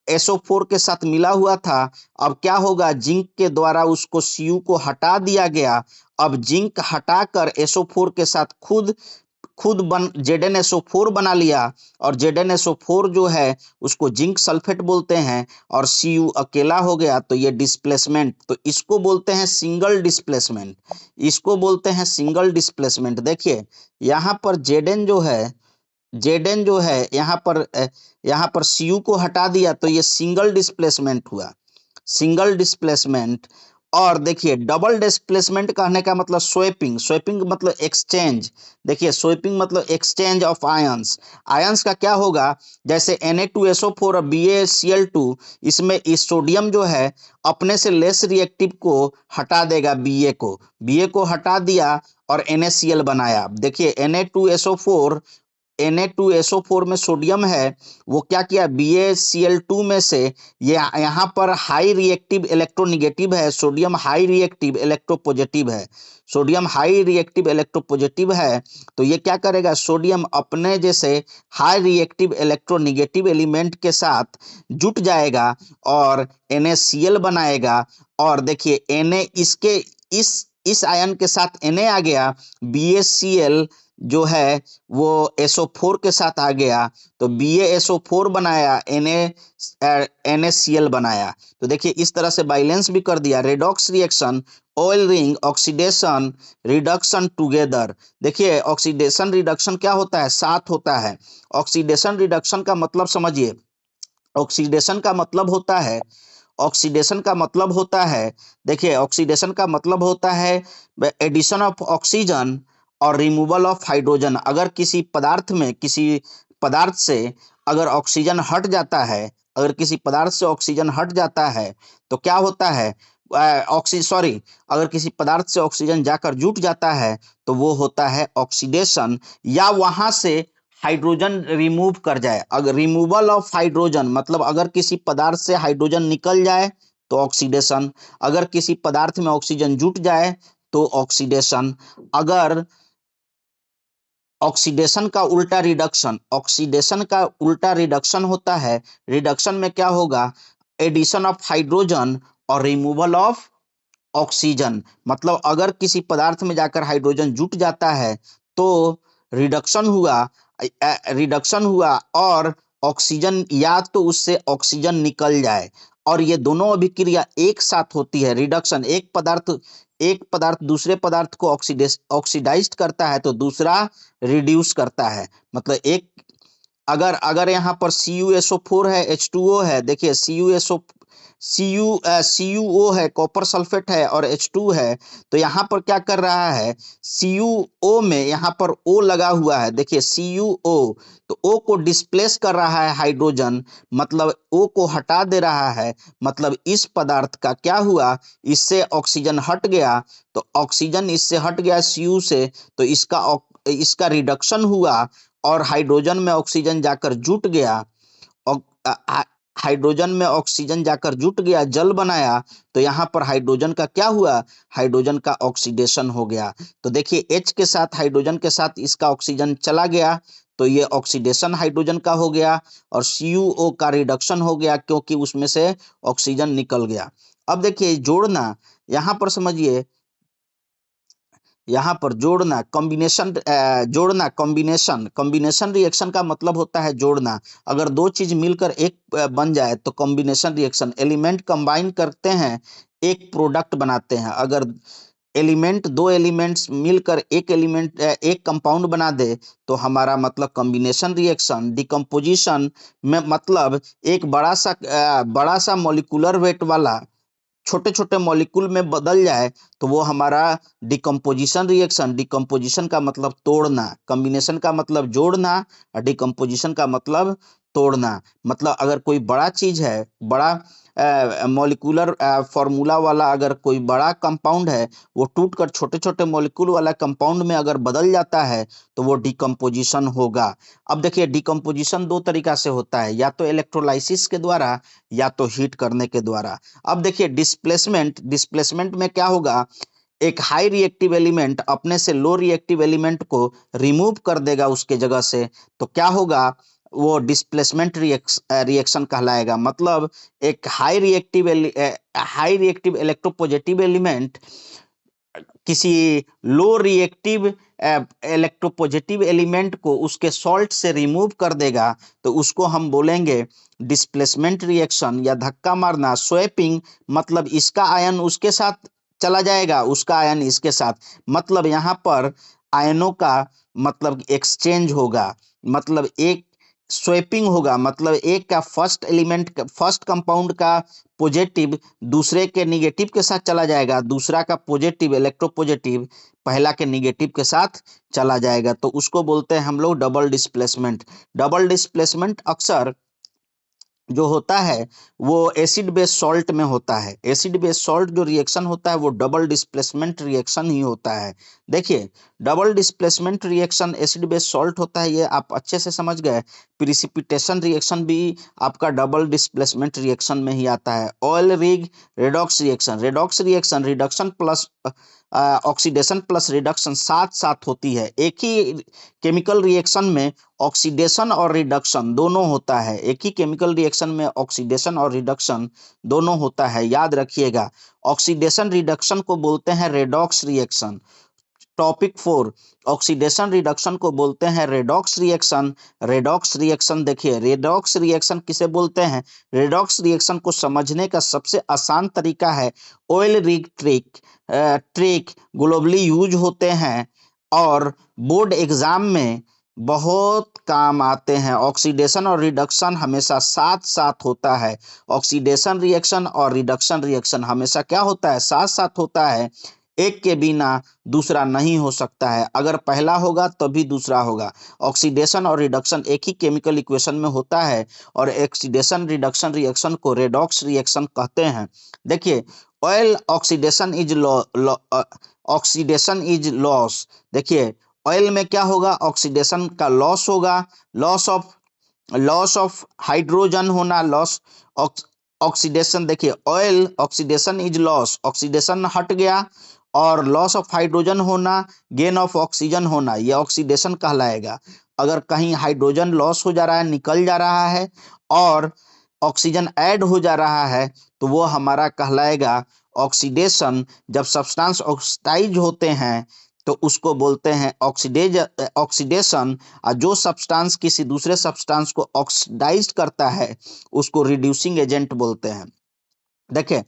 SO4 के साथ मिला हुआ था, अब क्या होगा? जिंक के द्वारा उसको Cu को हटा दिया गया। अब जिंक हटाकर SO4 के साथ खुद ZnSO4 बना लिया और ZnSO4 जो है उसको जिंक सल्फेट बोलते हैं और Cu अकेला हो गया तो ये डिस्प्लेसमेंट। तो इसको बोलते हैं सिंगल डिस्प्लेसमेंट। इसको बोलते हैं सिंगल डिस्प्लेसमेंट। देखिए, यहाँ पर Zn जो है यहाँ पर Cu को हटा दिया तो ये सिंगल डिस्प्लेसमेंट हुआ, सिंगल डिस्प्लेसमेंट। और देखिए, डबल डिस्प्लेसमेंट कहने का मतलब स्वैपिंग मतलब एक्सचेंज। देखिए, स्वैपिंग मतलब एक्सचेंज ऑफ आयंस। आयंस का क्या होगा? जैसे Na2SO4 और BaCl2, इसमें इस सोडियम जो है अपने से लेस रिएक्टिव को हटा देगा, Ba को हटा दिया और NaCl बनाया। देखिए, Na2SO4 में सोडियम है, वो क्या किया? BaCl2 में से ये यहाँ पर हाई रिएक्टिव इलेक्ट्रोनिगेटिव है, सोडियम हाई रिएक्टिव इलेक्ट्रोपॉजिटिव है। सोडियम हाई रिएक्टिव इलेक्ट्रोपॉजिटिव है तो ये क्या करेगा? सोडियम अपने जैसे हाई रिएक्टिव इलेक्ट्रोनिगेटिव एलिमेंट के साथ जुट जाएगा और NaCl बनाएगा। और देखिए, Na इसके इस आयन के साथ Na आ गया, BaCl जो है वो SO4 के साथ आ गया तो BaSO4 बनाया, NaCl बनाया। तो देखिए, इस तरह से बैलेंस भी कर दिया। Redox reaction oil ring oxidation reduction together. देखिए ऑक्सीडेशन रिडक्शन क्या होता है, साथ होता है। ऑक्सीडेशन रिडक्शन का मतलब समझिए, ऑक्सीडेशन का मतलब होता है, ऑक्सीडेशन का मतलब होता है, देखिए ऑक्सीडेशन का मतलब होता है एडिशन ऑफ ऑक्सीजन और रिमूवल ऑफ हाइड्रोजन। अगर किसी पदार्थ में, किसी पदार्थ से अगर ऑक्सीजन हट जाता है, अगर किसी पदार्थ से ऑक्सीजन हट जाता है तो क्या होता है, अगर किसी पदार्थ से ऑक्सीजन जाकर जुट जाता है तो वो होता है ऑक्सीडेशन, या वहां से हाइड्रोजन रिमूव कर जाए। अगर रिमूवल ऑफ हाइड्रोजन मतलब अगर किसी पदार्थ से हाइड्रोजन निकल जाए तो ऑक्सीडेशन, अगर किसी पदार्थ में ऑक्सीजन जुट जाए तो ऑक्सीडेशन। अगर ऑक्सीडेशन का उल्टा रिडक्शन, ऑक्सीडेशन का उल्टा रिडक्शन होता है। रिडक्शन में क्या होगा, एडिशन ऑफ हाइड्रोजन और रिमूवल ऑफ ऑक्सीजन। मतलब अगर किसी पदार्थ में जाकर हाइड्रोजन जुट जाता है तो रिडक्शन हुआ, रिडक्शन हुआ और ऑक्सीजन, या तो उससे ऑक्सीजन निकल जाए, और ये दोनों अभिक्रिया एक साथ होती है। रिडक्शन, एक पदार्थ दूसरे पदार्थ को ऑक्सीडाइज्ड करता है तो दूसरा रिड्यूस करता है। मतलब एक, अगर अगर यहाँ पर CuSO4 है, H2O है, देखिए CuO है, कॉपर सल्फेट है और H2 है, तो यहाँ पर क्या कर रहा है, CuO में यहाँ पर O लगा हुआ है, देखिए CuO, तो O को डिस्प्लेस कर रहा है हाइड्रोजन, मतलब O को हटा दे रहा है। मतलब इस पदार्थ का क्या हुआ, इससे ऑक्सीजन हट गया, तो ऑक्सीजन इससे हट गया Cu से, तो इसका रिडक्शन हुआ और हाइड्रोजन में ऑक्सीजन जाकर जुट गया। हाइड्रोजन में ऑक्सीजन जाकर जुट गया, जल बनाया, तो यहाँ पर हाइड्रोजन का क्या हुआ, हाइड्रोजन का ऑक्सीडेशन हो गया। तो देखिए H के साथ, हाइड्रोजन के साथ इसका ऑक्सीजन चला गया तो ये ऑक्सीडेशन हाइड्रोजन का हो गया, और CuO का रिडक्शन हो गया क्योंकि उसमें से ऑक्सीजन निकल गया। अब देखिए जोड़ना, यहाँ पर समझिए, यहाँ पर जोड़ना, कॉम्बिनेशन, जोड़ना, कॉम्बिनेशन रिएक्शन का मतलब होता है जोड़ना। अगर दो चीज मिलकर एक बन जाए तो कॉम्बिनेशन रिएक्शन, एलिमेंट कंबाइन करते हैं, एक प्रोडक्ट बनाते हैं। अगर दो एलिमेंट्स मिलकर एक कंपाउंड बना दे तो हमारा मतलब कॉम्बिनेशन रिएक्शन। डिकम्पोजिशन में मतलब एक बड़ा सा मॉलिक्यूलर वेट वाला छोटे छोटे मॉलिक्यूल में बदल जाए तो वो हमारा डिकम्पोजिशन रिएक्शन। डिकम्पोजिशन का मतलब तोड़ना, कॉम्बिनेशन का मतलब जोड़ना, और डिकम्पोजिशन का मतलब तोड़ना। मतलब अगर कोई बड़ा चीज है, बड़ा मॉलिक्यूलर फॉर्मूला वाला अगर कोई बड़ा कंपाउंड है, वो टूटकर छोटे छोटे मॉलिक्यूल वाला कंपाउंड में अगर बदल जाता है तो वो डिकम्पोजिशन होगा। अब देखिए डिकम्पोजिशन दो तरीका से होता है, या तो इलेक्ट्रोलाइसिस के द्वारा या तो हीट करने के द्वारा। अब देखिए डिस्प्लेसमेंट में क्या होगा, एक हाई रिएक्टिव एलिमेंट अपने से लो रिएक्टिव एलिमेंट को रिमूव कर देगा उसके जगह से, तो क्या होगा, वो डिस्प्लेसमेंट रिएक्शन कहलाएगा। मतलब एक हाई रिएक्टिव इलेक्ट्रोपॉजिटिव एलिमेंट किसी लो रिएक्टिव इलेक्ट्रोपॉजिटिव एलिमेंट को उसके सॉल्ट से रिमूव कर देगा, तो उसको हम बोलेंगे डिस्प्लेसमेंट रिएक्शन या धक्का मारना। स्वैपिंग मतलब इसका आयन उसके साथ चला जाएगा, उसका आयन इसके साथ, मतलब यहाँ पर आयनों का मतलब एक्सचेंज होगा। मतलब एक स्वैपिंग होगा, मतलब एक का फर्स्ट कंपाउंड का पॉजिटिव दूसरे के निगेटिव के साथ चला जाएगा, दूसरा का पॉजिटिव इलेक्ट्रोपॉजिटिव पहला के निगेटिव के साथ चला जाएगा, तो उसको बोलते हैं हम लोग डबल डिस्प्लेसमेंट। डबल डिस्प्लेसमेंट अक्सर जो होता है वो एसिड बेस सॉल्ट में होता है। एसिड बेस सॉल्ट जो रिएक्शन होता है वो डबल डिस्प्लेसमेंट रिएक्शन ही होता है। देखिए double displacement reaction acid base salt होता है, ये आप अच्छे से समझ गए। प्रिसिपिटेशन रिएक्शन भी आपका डबल डिस्प्लेसमेंट रिएक्शन में ही आता है। Oil rig redox reaction, reduction plus oxidation plus reduction साथ साथ होती है। एक ही केमिकल रिएक्शन में ऑक्सीडेशन और रिडक्शन दोनों होता है, एक ही केमिकल रिएक्शन में ऑक्सीडेशन और रिडक्शन दोनों होता है, याद रखिएगा। ऑक्सीडेशन रिडक्शन को बोलते हैं redox reaction. Topic 4, oxidation reduction को बोलते हैं रेडॉक्स रिएक्शन। रेडॉक्स रिएक्शन देखिए, रेडॉक्स रिएक्शन किसे बोलते हैं? रेडॉक्स रिएक्शन को समझने का सबसे आसान तरीका है oil rig trick globally use होते हैं और बोर्ड एग्जाम में बहुत काम आते हैं। ऑक्सीडेशन और रिडक्शन हमेशा साथ साथ होता है। ऑक्सीडेशन रिएक्शन और रिडक्शन रिएक्शन हमेशा क्या होता है? साथ साथ होता है। एक के बिना दूसरा नहीं हो सकता है। अगर पहला होगा तभी दूसरा होगा। ऑक्सीडेशन और रिडक्शन एक ही केमिकल इक्वेशन में होता है और ऑक्सीडेशन रिडक्शन रिएक्शन को रेडॉक्स रिएक्शन कहते हैं। देखिए, ऑयल ऑक्सीडेशन इज लॉस। देखिए, ऑयल में क्या होगा? ऑक्सीडेशन का लॉस होगा, लॉस ऑफ हाइड्रोजन होना, लॉस ऑक्सीडेशन। देखिए, oil oxidation is loss, oxidation हट गया, और लॉस ऑफ हाइड्रोजन होना, गेन ऑफ ऑक्सीजन होना, यह ऑक्सीडेशन कहलाएगा। अगर कहीं हाइड्रोजन लॉस हो जा रहा है, निकल जा रहा है, और ऑक्सीजन ऐड हो जा रहा है, तो वो हमारा कहलाएगा ऑक्सीडेशन। जब सब्सटेंस ऑक्सीडाइज होते हैं तो उसको बोलते हैं ऑक्सीडेशन। और जो सब्सटेंस किसी दूसरे सब्सटेंस को ऑक्सीडाइज करता है उसको रिड्यूसिंग एजेंट बोलते हैं। देखिए,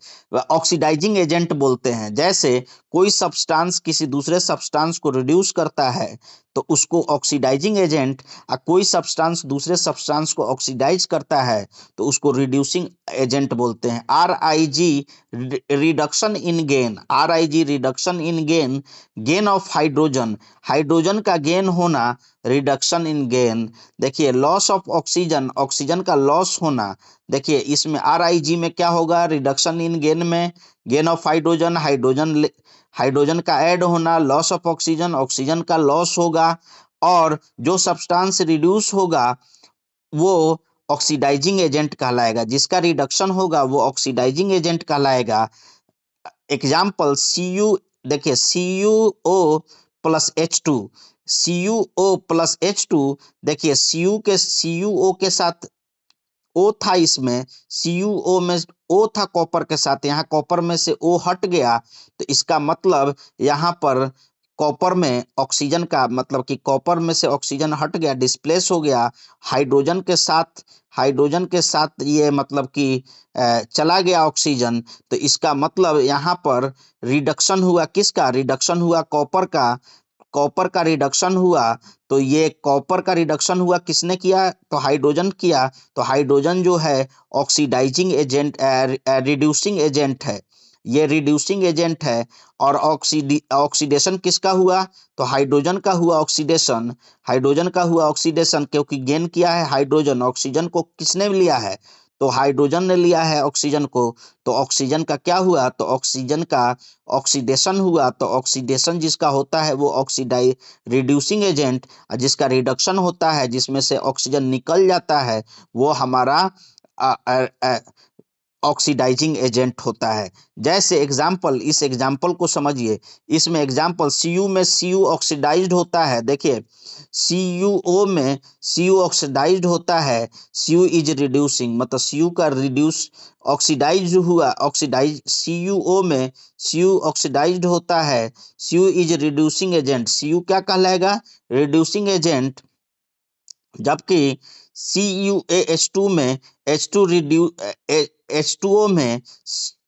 ऑक्सीडाइजिंग एजेंट बोलते हैं। जैसे कोई सब्सटेंस किसी दूसरे सब्सटेंस को रिड्यूस करता है तो उसको ऑक्सीडाइजिंग एजेंट, और कोई सब्सटेंस दूसरे सब्सटेंस को ऑक्सीडाइज करता है तो उसको रिड्यूसिंग एजेंट बोलते हैं। RIG reduction in gain, RIG reduction in gain, gain of hydrogen, hydrogen का गेन होना, रिडक्शन इन गेन। देखिए, लॉस ऑफ ऑक्सीजन, ऑक्सीजन का लॉस होना। देखिए, इसमें RIG में क्या होगा? रिडक्शन इन गेन में गेन ऑफ हाइड्रोजन, हाइड्रोजन का ऐड होना, लॉस ऑफ ऑक्सीजन, ऑक्सीजन का लॉस होगा, और जो सब्सटेंस रिड्यूस होगा वो ऑक्सीडाइजिंग एजेंट कहलाएगा। जिसका रिडक्शन होगा वो ऑक्सीडाइजिंग एजेंट कहलाएगा। एग्जाम्पल CU, देखिए CuO plus H2, CuO plus H2। देखिए, CuO के साथ O था, इसमें CuO में O था कॉपर के साथ, यहाँ कॉपर में से O हट गया, तो इसका मतलब यहाँ पर कॉपर में ऑक्सीजन का मतलब कि कॉपर में से ऑक्सीजन हट गया, डिस्प्लेस हो गया हाइड्रोजन के साथ ये मतलब कि चला गया ऑक्सीजन। तो इसका मतलब यहाँ पर रिडक्शन हुआ, किसका रिडक्शन हुआ? कॉपर का रिडक्शन हुआ। तो ये कॉपर का रिडक्शन हुआ, किसने किया? तो हाइड्रोजन किया। तो हाइड्रोजन जो है ऑक्सीडाइजिंग एजेंट, रिड्यूसिंग एजेंट है, ये रिड्यूसिंग एजेंट है। और ऑक्सीडेशन किसका हुआ? तो हाइड्रोजन का हुआ ऑक्सीडेशन, हाइड्रोजन का हुआ ऑक्सीडेशन, क्योंकि गेन किया है हाइड्रोजन। ऑक्सीजन को किसने लिया है? तो हाइड्रोजन ने लिया है ऑक्सीजन को। तो ऑक्सीजन का क्या हुआ? तो ऑक्सीजन का ऑक्सीडेशन हुआ। तो ऑक्सीडेशन जिसका होता है वो ऑक्सीडाइ रिड्यूसिंग एजेंट, जिसका रिडक्शन होता है जिसमें से ऑक्सीजन निकल जाता है वो हमारा ऑक्सीडाइजिंग एजेंट होता है। जैसे एग्जाम्पल, इस एग्जाम्पल को समझिए। इसमें एग्जाम्पल Cu में Cu ऑक्सीडाइज्ड होता है। देखिए, CuO में Cu ऑक्सीडाइज्ड होता है, Cu इज रिड्यूसिंग, मतलब Cu का रिड्यूस ऑक्सीडाइज हुआ, ऑक्सीडाइज CuO में Cu ऑक्सीडाइज्ड होता है, Cu is reducing agent, Cu क्या कहलाएगा? Reducing agent. जबकि CuAH2 में H2O में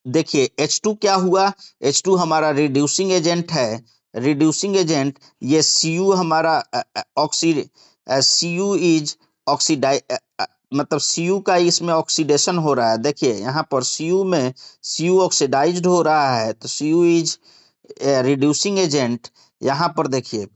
देखिए H2 क्या हुआ? H2 हमारा रिड्यूसिंग एजेंट है, रिड्यूसिंग एजेंट। ये Cu हमारा Cu इज ऑक्सीडाइ मतलब Cu का इसमें ऑक्सीडेशन हो रहा है। देखिए यहाँ पर Cu में Cu ऑक्सीडाइज्ड हो रहा है, तो Cu इज रिड्यूसिंग एजेंट यहाँ पर देखिए।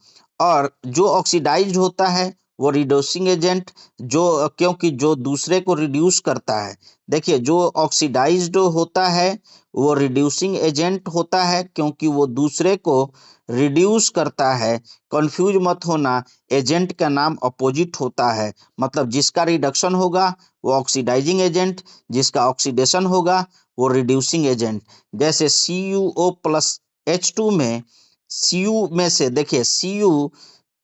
और जो ऑक्सीडाइज्ड होता है वो रिड्यूसिंग एजेंट, जो क्योंकि जो दूसरे को रिड्यूस करता है। देखिए, जो ऑक्सीडाइज्ड होता है वो रिड्यूसिंग एजेंट होता है क्योंकि वो दूसरे को रिड्यूस करता है। कंफ्यूज मत होना, एजेंट का नाम अपोजिट होता है। मतलब जिसका रिडक्शन होगा वो ऑक्सीडाइजिंग एजेंट, जिसका ऑक्सीडेशन होगा वो रिड्यूसिंग एजेंट। जैसे CuO प्लस H2 में Cu में से देखिए Cu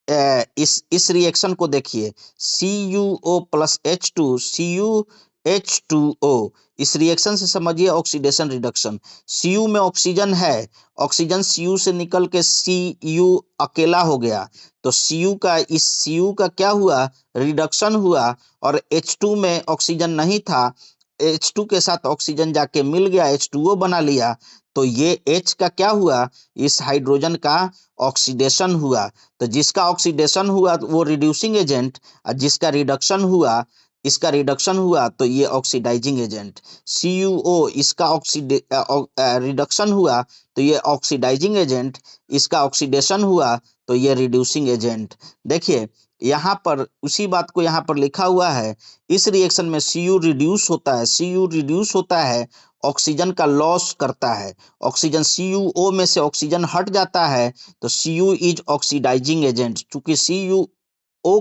इस रिएक्शन को देखिए, CuO plus H2, Cu H2O। इस रिएक्शन से समझिए ऑक्सीडेशन रिडक्शन। Cu में ऑक्सीजन है, ऑक्सीजन Cu से निकल के Cu अकेला हो गया, तो Cu का क्या हुआ, रिडक्शन हुआ, और H2 में ऑक्सीजन नहीं था, H2 के साथ ऑक्सीजन जाके मिल गया, H2O बना लिया, तो ये H का क्या हुआ, इस हाइड्रोजन का ऑक्सीडेशन हुआ। तो जिसका ऑक्सीडेशन हुआ वो रिड्यूसिंग एजेंट, और जिसका रिडक्शन हुआ, इसका रिडक्शन हुआ तो ये ऑक्सीडाइजिंग एजेंट। CuO इसका रिडक्शन हुआ तो ये ऑक्सीडाइजिंग एजेंट, इसका ऑक्सीडेशन हुआ तो ये रिड्यूसिंग एजेंट। देखिए यहाँ पर उसी बात को यहाँ पर लिखा हुआ है, इस रिएक्शन में Cu रिड्यूस होता है, Cu रिड्यूस होता है, ऑक्सीजन का लॉस करता है, ऑक्सीजन CuO में से ऑक्सीजन हट जाता है, तो Cu इज ऑक्सीडाइजिंग एजेंट। चूंकि CuO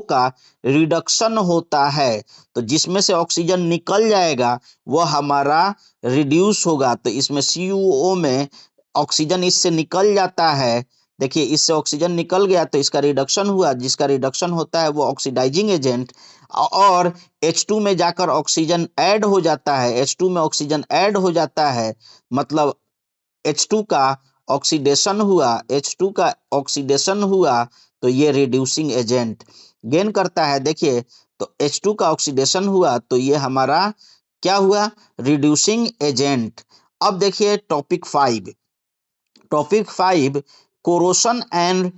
का रिडक्शन होता है तो जिसमें से ऑक्सीजन निकल जाएगा वह हमारा रिड्यूस होगा, तो इसमें CuO में ऑक्सीजन इससे निकल जाता है। देखिए इससे ऑक्सीजन निकल गया तो इसका रिडक्शन हुआ, जिसका रिडक्शन होता है वो ऑक्सीडाइजिंग एजेंट, और H2 में जाकर ऑक्सीजन ऐड हो जाता है, H2 में ऑक्सीजन ऐड हो जाता है, मतलब H2 का ऑक्सीडेशन हुआ, H2 का ऑक्सीडेशन हुआ तो ये रिड्यूसिंग एजेंट गेन करता है। देखिए तो H2 का ऑक्सीडेशन हुआ तो ये हमारा क्या हुआ, रिड्यूसिंग एजेंट। अब देखिए topic 5 corrosion and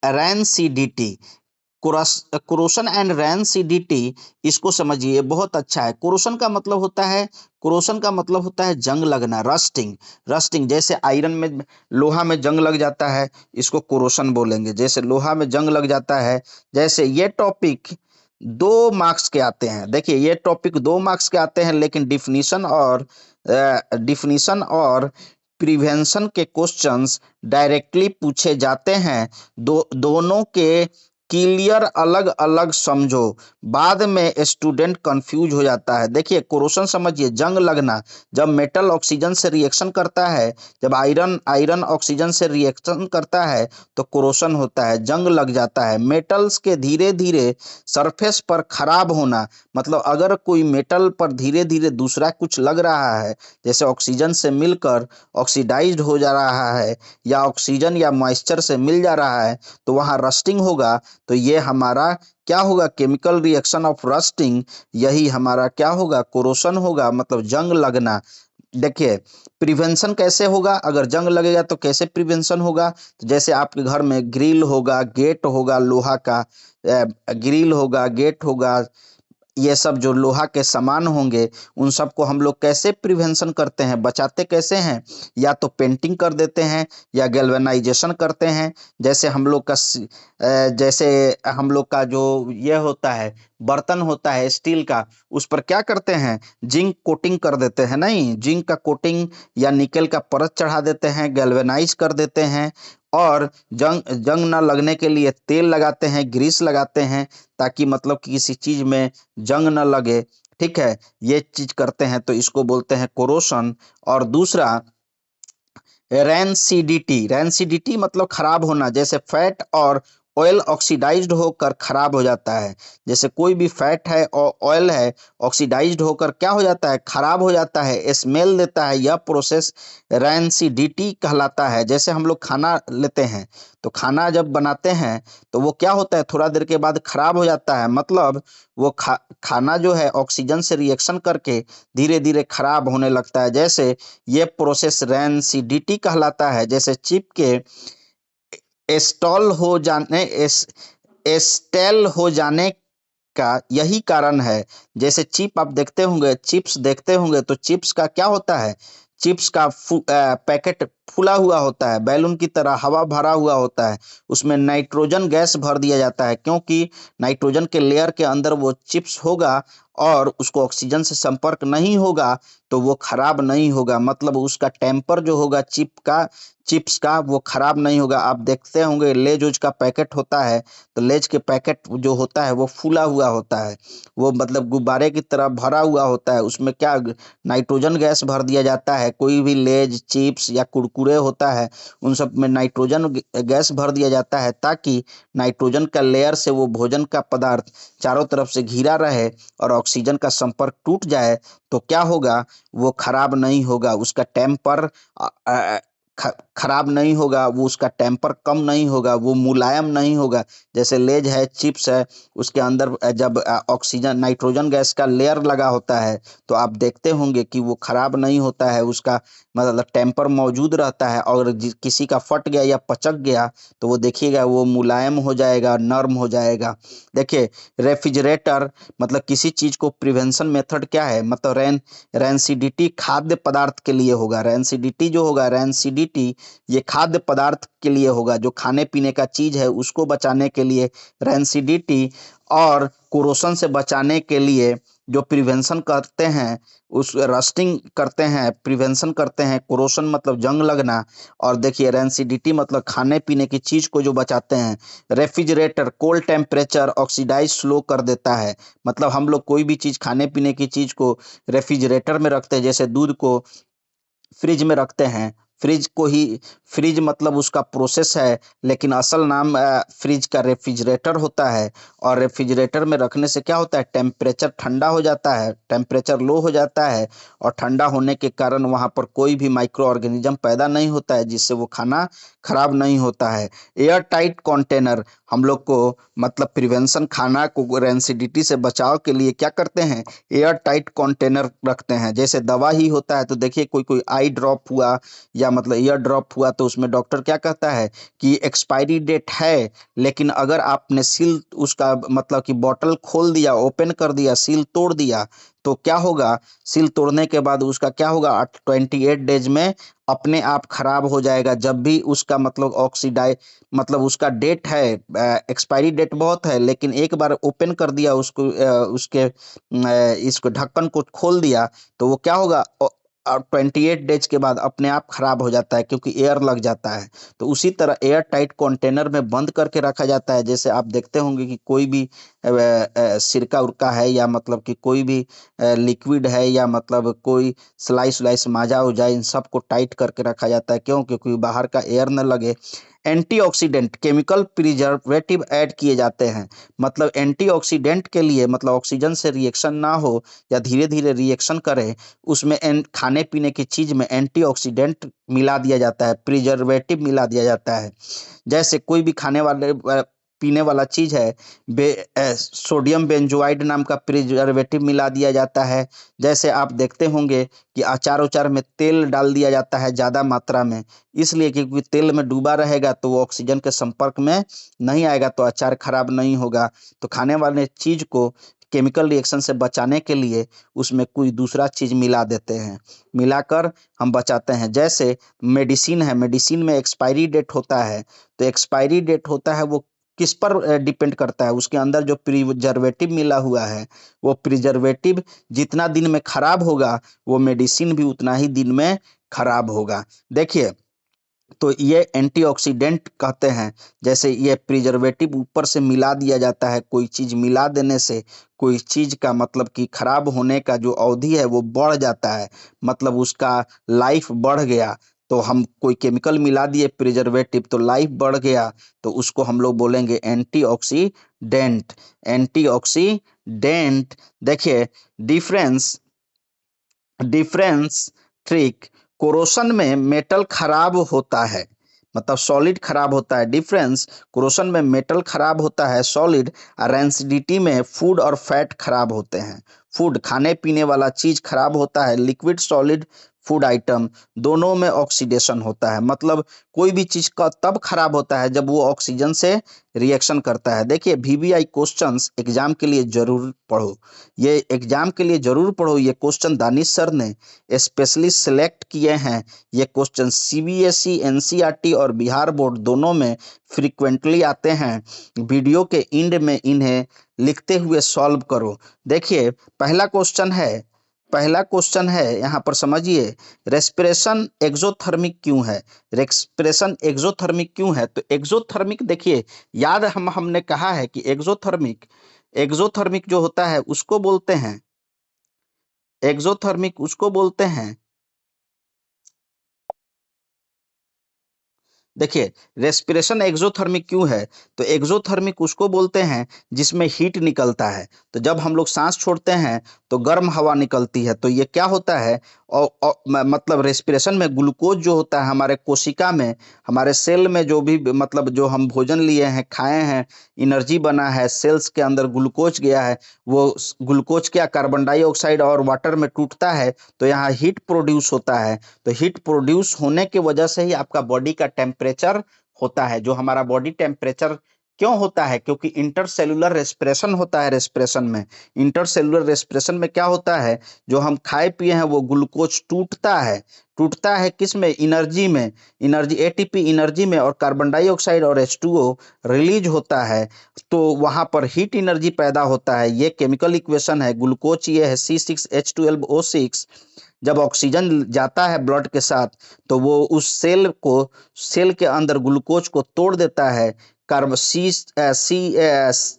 rancidity. Corrosion and rancidity, इसको समझिए, बहुत अच्छा है। कोरोशन का मतलब होता है जंग लगना, रस्टिंग। जैसे आयरन में, लोहा में जंग लग जाता है, इसको कोरोशन बोलेंगे। जैसे लोहा में जंग लग जाता है, जैसे ये टॉपिक 2 मार्क्स के आते हैं। देखिए ये टॉपिक 2 मार्क्स के आते हैं, लेकिन डिफिनीशन और प्रिवेंशन के क्वेश्चंस डायरेक्टली पूछे जाते हैं। दोनों के क्लियर अलग अलग समझो, बाद में स्टूडेंट कंफ्यूज हो जाता है। देखिए कोरोशन समझिए, जंग लगना, जब मेटल ऑक्सीजन से रिएक्शन करता है, जब आयरन ऑक्सीजन से रिएक्शन करता है तो कोरोशन होता है, जंग लग जाता है। मेटल्स के धीरे धीरे सरफेस पर खराब होना, मतलब अगर कोई मेटल पर धीरे धीरे दूसरा कुछ लग रहा है, जैसे ऑक्सीजन से मिलकर ऑक्सीडाइज्ड हो जा रहा है, या ऑक्सीजन या मॉइस्चर से मिल जा रहा है, तो वहाँ रस्टिंग होगा, तो ये हमारा क्या होगा, केमिकल रिएक्शन ऑफ रस्टिंग, यही हमारा क्या होगा, कोरोशन होगा, मतलब जंग लगना। देखिए प्रिवेंशन कैसे होगा, अगर जंग लगेगा तो कैसे प्रिवेंशन होगा, तो जैसे आपके घर में ग्रिल होगा, गेट होगा, लोहा का ग्रिल होगा, गेट होगा, ये सब जो लोहा के सामान होंगे, उन सबको हम लोग कैसे प्रिवेंशन करते हैं, बचाते कैसे हैं, या तो पेंटिंग कर देते हैं या गैल्वेनाइजेशन करते हैं। जैसे हम लोग का जो ये होता है, बर्तन होता है स्टील का, उस पर क्या करते हैं, जिंक कोटिंग कर देते हैं, नहीं, जिंक का कोटिंग या निकल का परत चढ़ा देते हैं, गैल्वेनाइज कर देते हैं, और जंग ना लगने के लिए तेल लगाते हैं, ग्रीस लगाते हैं, ताकि मतलब किसी चीज में जंग न लगे। ठीक है, ये चीज करते हैं तो इसको बोलते हैं कोरोशन। और दूसरा रैनसिडिटी मतलब खराब होना, जैसे फैट और ऑयल ऑक्सीडाइज्ड होकर खराब हो जाता है। जैसे कोई भी फैट है और ऑयल है, ऑक्सीडाइज्ड होकर क्या हो जाता है, खराब हो जाता है, स्मेल देता है, यह प्रोसेस रैनसिडिटी कहलाता है। जैसे हम लोग खाना लेते हैं तो खाना जब बनाते हैं तो वो क्या होता है, थोड़ा देर के बाद खराब हो जाता है, मतलब वो खाना जो है ऑक्सीजन से रिएक्शन करके धीरे धीरे खराब होने लगता है। जैसे ये प्रोसेस रैनसिडिटी कहलाता है। जैसे चिप के स्टॉल हो जाने स्टेल हो जाने का यही कारण है। जैसे चिप आप देखते होंगे, चिप्स देखते होंगे, तो चिप्स का क्या होता है, चिप्स का पैकेट फूला हुआ होता है, बैलून की तरह हवा भरा हुआ होता है, उसमें नाइट्रोजन गैस भर दिया जाता है, क्योंकि नाइट्रोजन के लेयर के अंदर वो चिप्स होगा और उसको ऑक्सीजन से संपर्क नहीं होगा तो वो खराब नहीं होगा, मतलब उसका टेम्पर जो होगा चिप्स का वो खराब नहीं होगा। आप देखते होंगे लेज उज का पैकेट होता है, तो लेज के पैकेट जो होता है वो फूला हुआ होता है, वो मतलब गुब्बारे की तरह भरा हुआ होता है, उसमें क्या नाइट्रोजन गैस भर दिया जाता है। कोई भी लेज चिप्स या कुरकुरे होता है उन सब में नाइट्रोजन गैस भर दिया जाता है, ताकि नाइट्रोजन का लेयर से वो भोजन का पदार्थ चारों तरफ से घिरा रहे और ऑक्सीजन का संपर्क टूट जाए तो क्या होगा, वो खराब नहीं होगा, उसका टेम्पर खराब नहीं होगा, वो उसका टेम्पर कम नहीं होगा, वो मुलायम नहीं होगा। जैसे लेज है चिप्स है, उसके अंदर जब ऑक्सीजन नाइट्रोजन गैस का लेयर लगा होता है तो आप देखते होंगे कि वो खराब नहीं होता है, उसका मतलब टेम्पर मौजूद रहता है। और किसी का फट गया या पचक गया तो वो देखिएगा वो मुलायम हो जाएगा, नर्म हो जाएगा। देखिए रेफ्रिजरेटर मतलब किसी चीज को प्रिवेंशन मेथड क्या है, मतलब रैनसिडिटी खाद्य पदार्थ के लिए होगा। रैनसिडिटी जो होगा, रैनसिडिटी ये खाद्य पदार्थ के लिए होगा, जो खाने पीने का चीज है उसको बचाने के लिए रैनसिडिटी, और कोरोशन से बचाने के लिए जो प्रिवेंशन करते हैं उस रस्टिंग करते हैं, प्रिवेंशन करते हैं। कोरोशन मतलब जंग लगना, और देखिए रैनसिडिटी मतलब खाने पीने की चीज को जो बचाते हैं। Refrigerator cold temperature oxidise slow कर देता है, मतलब हम लोग कोई भी चीज खाने पीने की चीज को रेफ्रिजरेटर में रखते हैं, जैसे दूध को फ्रिज में रखते हैं। फ्रिज मतलब उसका प्रोसेस है, लेकिन असल नाम फ्रिज का रेफ्रिजरेटर होता है। और रेफ्रिजरेटर में रखने से क्या होता है, टेम्परेचर ठंडा हो जाता है, टेम्परेचर लो हो जाता है, और ठंडा होने के कारण वहाँ पर कोई भी माइक्रो ऑर्गेनिज्म पैदा नहीं होता है, जिससे वो खाना खराब नहीं होता है। एयर टाइट कंटेनर हम लोग को मतलब प्रिवेंशन, खाना को रेंसिडिटी से बचाव के लिए क्या करते हैं, एयर टाइट कंटेनर रखते हैं। जैसे दवा ही होता है तो देखिए कोई कोई आई ड्रॉप हुआ या मतलब ईयर ड्रॉप हुआ तो उसमें डॉक्टर क्या कहता है कि एक्सपायरी डेट है, लेकिन अगर आपने सील उसका मतलब कि बॉटल खोल दिया, ओपन कर दिया, सील तोड़ दिया तो क्या होगा, सील तोड़ने के बाद उसका क्या होगा, 28 डेज में अपने आप खराब हो जाएगा। जब भी उसका मतलब ऑक्सीडाइ मतलब उसका डेट है, एक्सपायरी डेट बहुत है, लेकिन एक बार ओपन कर दिया उसको, इसको ढक्कन को खोल दिया तो वो क्या होगा, और 28 डेज के बाद अपने आप खराब हो जाता है, क्योंकि एयर लग जाता है। तो उसी तरह एयर टाइट कंटेनर में बंद करके रखा जाता है। जैसे आप देखते होंगे कि कोई भी सिरका उरका है या मतलब कि कोई भी लिक्विड है या मतलब कोई स्लाइस उलाइस माजा उजा, इन सबको टाइट करके रखा जाता है। क्यों? क्योंकि बाहर का एयर न लगे। एंटीऑक्सीडेंट केमिकल प्रिजर्वेटिव ऐड किए जाते हैं, मतलब एंटीऑक्सीडेंट के लिए, मतलब ऑक्सीजन से रिएक्शन ना हो या धीरे धीरे रिएक्शन करे, उसमें खाने पीने की चीज में एंटीऑक्सीडेंट मिला दिया जाता है, प्रिजर्वेटिव मिला दिया जाता है। जैसे कोई भी खाने वाले पीने वाला चीज है, सोडियम बेंजोआइड नाम का प्रिजर्वेटिव मिला दिया जाता है। जैसे आप देखते होंगे कि अचार उचार में तेल डाल दिया जाता है ज़्यादा मात्रा में, इसलिए क्योंकि तेल में डूबा रहेगा तो वो ऑक्सीजन के संपर्क में नहीं आएगा तो अचार खराब नहीं होगा। तो खाने वाले चीज को केमिकल रिएक्शन से बचाने के लिए उसमें कोई दूसरा चीज मिला देते हैं, मिलाकर हम बचाते हैं। जैसे मेडिसिन है, मेडिसिन में एक्सपायरी डेट होता है, तो एक्सपायरी डेट होता है वो किस पर डिपेंड करता है, उसके अंदर जो प्रिजर्वेटिव मिला हुआ है, वो प्रिजर्वेटिव जितना दिन में खराब होगा वो मेडिसिन भी उतना ही दिन में खराब होगा। देखिए तो ये एंटीऑक्सीडेंट कहते हैं। जैसे ये प्रिजर्वेटिव ऊपर से मिला दिया जाता है, कोई चीज मिला देने से कोई चीज का मतलब कि खराब होने का जो अवधि है वो बढ़ जाता है, मतलब उसका लाइफ बढ़ गया। तो हम कोई केमिकल मिला दिए प्रिजर्वेटिव तो लाइफ बढ़ गया, तो उसको हम लोग बोलेंगे एंटीऑक्सीडेंट। एंटीऑक्सीडेंट देखिए डिफरेंस डिफरेंस ट्रिक, कोरोशन में मेटल खराब होता है, मतलब सॉलिड खराब होता है। डिफरेंस, कोरोशन में मेटल खराब होता है सॉलिड, और रेंसिडिटी में फूड और फैट खराब होते हैं। फूड खाने पीने वाला चीज खराब होता है, लिक्विड सॉलिड फूड आइटम दोनों में ऑक्सीडेशन होता है। मतलब कोई भी चीज का तब खराब होता है जब वो ऑक्सीजन से रिएक्शन करता है। देखिए वीवीआई क्वेश्चंस एग्जाम के लिए जरूर पढ़ो, ये एग्जाम के लिए जरूर पढ़ो। ये क्वेश्चन दानिश सर ने स्पेशली सिलेक्ट किए हैं। ये क्वेश्चन सीबीएसई, एनसीईआरटी और बिहार बोर्ड दोनों में फ्रीक्वेंटली आते हैं। वीडियो के एंड में इन्हें लिखते हुए सॉल्व करो। देखिए पहला क्वेश्चन है यहाँ पर समझिए, रेस्पिरेशन एक्सोथर्मिक क्यों है? रेस्पिरेशन एक्सोथर्मिक क्यों है? तो एक्सोथर्मिक देखिए, याद हमने कहा है कि एक्सोथर्मिक जो होता है उसको बोलते हैं, एक्सोथर्मिक उसको बोलते हैं, देखिए रेस्पिरेशन एक्सोथर्मिक क्यों है? तो एक्सोथर्मिक उसको बोलते हैं जिसमें हीट निकलता है। तो जब हम लोग सांस छोड़ते हैं तो गर्म हवा निकलती है, तो ये क्या होता है, और मतलब रेस्पिरेशन में ग्लूकोज जो होता है हमारे कोशिका में, हमारे सेल में जो भी मतलब जो हम भोजन लिए हैं, खाए हैं, एनर्जी बना है, सेल्स के अंदर ग्लूकोज गया है, वो ग्लूकोज क्या कार्बन डाइऑक्साइड और वाटर में टूटता है, तो यहाँ हीट प्रोड्यूस होता है। तो हीट प्रोड्यूस होने की वजह से ही आपका बॉडी का टेम्परेचर होता है। जो हमारा बॉडी टेम्परेचर क्यों होता है? क्योंकि इंटरसेलुलर रेस्पिरेशन होता है। रेस्पिरेशन में, इंटरसेलुलर रेस्पिरेशन में क्या होता है, जो हम खाए पिए हैं वो ग्लूकोज टूटता है किस में? एनर्जी में, एनर्जी एटीपी एनर्जी में, और कार्बन डाइऑक्साइड और H2O रिलीज होता है, तो वहां पर हीट एनर्जी पैदा होता है। ये केमिकल इक्वेशन है। ग्लूकोज ये है C6H12O6। जब ऑक्सीजन जाता है ब्लड के साथ तो वो उस सेल के अंदर ग्लूकोज को तोड़ देता है, कार्ब सी सी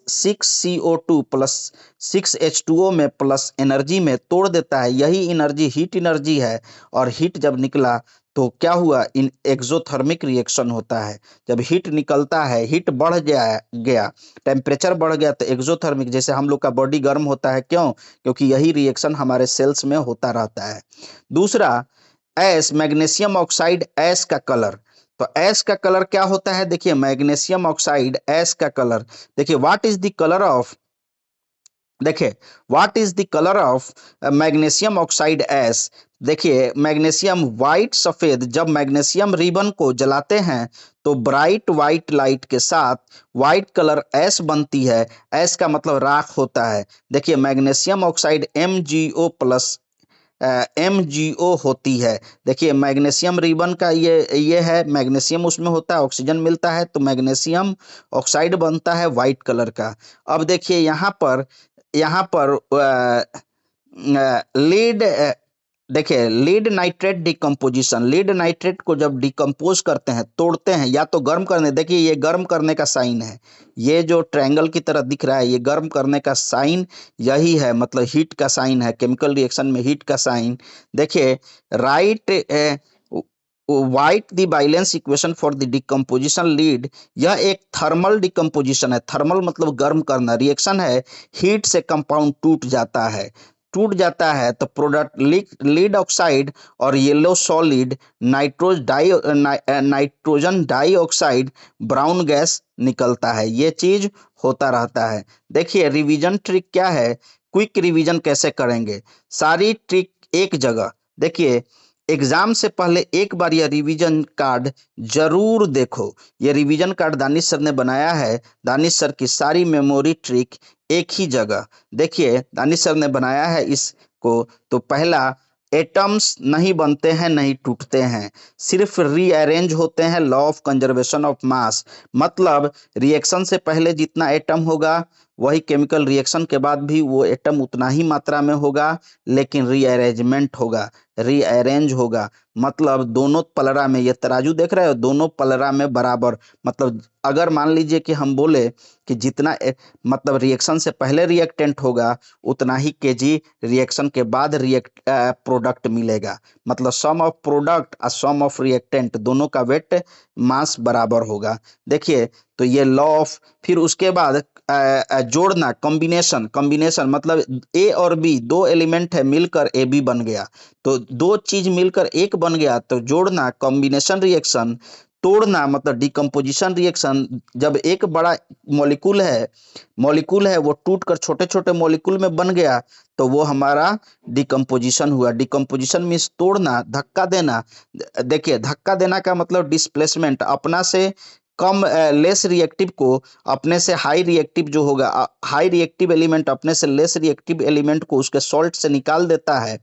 6CO2 प्लस 6H2O में प्लस एनर्जी में तोड़ देता है। यही एनर्जी हीट एनर्जी है, और हीट जब निकला तो क्या हुआ, इन एक्सोथर्मिक रिएक्शन होता है। जब हीट निकलता है, हीट बढ़ गया, टेम्परेचर बढ़ गया, तो एक्सोथर्मिक, जैसे हम लोग का बॉडी गर्म होता है, क्यों? क्योंकि यही रिएक्शन हमारे सेल्स में होता रहता है। दूसरा, ऐश, मैग्नीशियम ऑक्साइड ऐश का कलर। तो ऐश का कलर क्या होता है? देखिए मैग्नीशियम ऑक्साइड ऐश का कलर, देखिए what is the colour of, देखिए what is the colour of magnesium oxide ash. देखिए मैग्नीशियम वाइट सफेद, जब मैग्नीशियम रिबन को जलाते हैं तो ब्राइट वाइट लाइट के साथ वाइट कलर ऐश बनती है। ऐश का मतलब राख होता है। देखिए magnesium oxide MgO plus MgO होती है। देखिए मैग्नीशियम रिबन का ये है, मैग्नीशियम उसमें होता है, ऑक्सीजन मिलता है तो मैग्नीशियम ऑक्साइड बनता है वाइट कलर का। अब देखिए यहाँ पर लीड, देखिए lead nitrate decomposition, lead nitrate को जब डिकम्पोज करते हैं, तोड़ते हैं, या तो गर्म करने, देखिए ये गर्म करने का साइन है, ये जो ट्रायंगल की तरह दिख रहा है ये गर्म करने का साइन यही है, मतलब हीट का साइन है, केमिकल रिएक्शन में हीट का साइन। देखिए right white the balance equation for the decomposition lead, यह एक थर्मल डिकम्पोजिशन है। थर्मल मतलब गर्म करना, रिएक्शन है, हीट से कंपाउंड टूट जाता है तो प्रोडक्ट लीड ऑक्साइड और yellow solid nitrogen dioxide brown gas निकलता है। ये चीज होता रहता है। देखिए रिवीजन ट्रिक क्या है, क्विक रिवीजन कैसे करेंगे, सारी ट्रिक एक जगह। देखिए एग्जाम से पहले एक बार यह रिवीजन कार्ड जरूर देखो। ये रिवीजन कार्ड दानिश सर ने बनाया है, दानिश सर की सारी मेमोरी ट्रिक एक ही जगह। देखिए दानिश सर ने बनाया है इसको, तो पहला, एटम्स नहीं बनते हैं, नहीं टूटते हैं, सिर्फ रीअरेंज होते हैं, लॉ ऑफ कंजर्वेशन ऑफ मास। मतलब रिएक्शन से पहले जितना एटम होगा वही केमिकल रिएक्शन के बाद भी वो एटम उतना ही मात्रा में होगा, लेकिन रीअरेंजमेंट होगा, रीअरेंज होगा। मतलब दोनों पलड़ा में, ये तराजू देख रहे हो, दोनों पलड़ा में बराबर। मतलब अगर मान लीजिए कि हम बोले कि जितना मतलब रिएक्शन से पहले रिएक्टेंट होगा उतना ही केजी रिएक्शन के बाद प्रोडक्ट मिलेगा। मतलब सम ऑफ प्रोडक्ट और सम ऑफ रिएक्टेंट दोनों का वेट मास बराबर होगा। देखिए तो ये लॉ ऑफ, फिर उसके बाद जोड़ना, कॉम्बिनेशन मतलब ए और बी दो एलिमेंट है, मिलकर ए बी बन गया, तो दो चीज मिलकर एक बन गया, तो जोड़ना कॉम्बिनेशन रिएक्शन, तोड़ना मतलब डिकम्पोजिशन रिएक्शन। जब एक बड़ा मॉलिक्यूल है वो टूटकर छोटे छोटे मॉलिक्यूल में बन गया तो वो हमारा डिकम्पोजिशन हुआ। डिकम्पोजिशन मीन्स तोड़ना, धक्का देना। देखिए धक्का देना का मतलब डिस्प्लेसमेंट, अपना से कम लेस रिएक्टिव को अपने से हाई रिएक्टिव जो होगा, हाई रिएक्टिव एलिमेंट अपने से लेस रिएक्टिव एलिमेंट को उसके सॉल्ट से निकाल देता है।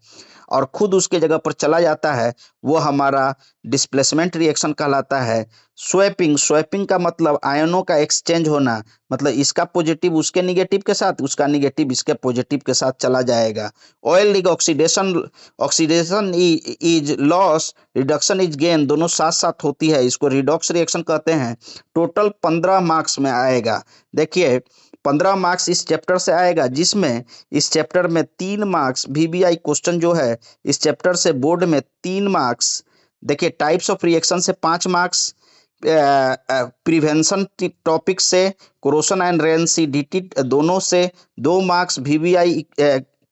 और खुद उसके जगह पर चला जाता है, वो हमारा डिस्प्लेसमेंट रिएक्शन कहलाता है। स्वैपिंग, स्वैपिंग का मतलब आयनों का एक्सचेंज होना, मतलब इसका पॉजिटिव उसके निगेटिव के साथ, उसका निगेटिव इसके पॉजिटिव के साथ चला जाएगा। Oil leak oxidation, oxidation is loss, reduction is gain, दोनों साथ साथ होती है, इसको रिडॉक्स रिएक्शन कहते हैं। टोटल 15 मार्क्स में आएगा। देखिए 15 मार्क्स इस चैप्टर से आएगा, जिसमें इस चैप्टर में 3 मार्क्स VBI क्वेश्चन जो है इस चैप्टर से बोर्ड में 3 मार्क्स। देखिए टाइप्स ऑफ रिएक्शन से 5 मार्क्स, प्रिवेंशन टॉपिक से, कोरोशन एंड रेंसिडिटी दोनों से 2 मार्क्स, VBI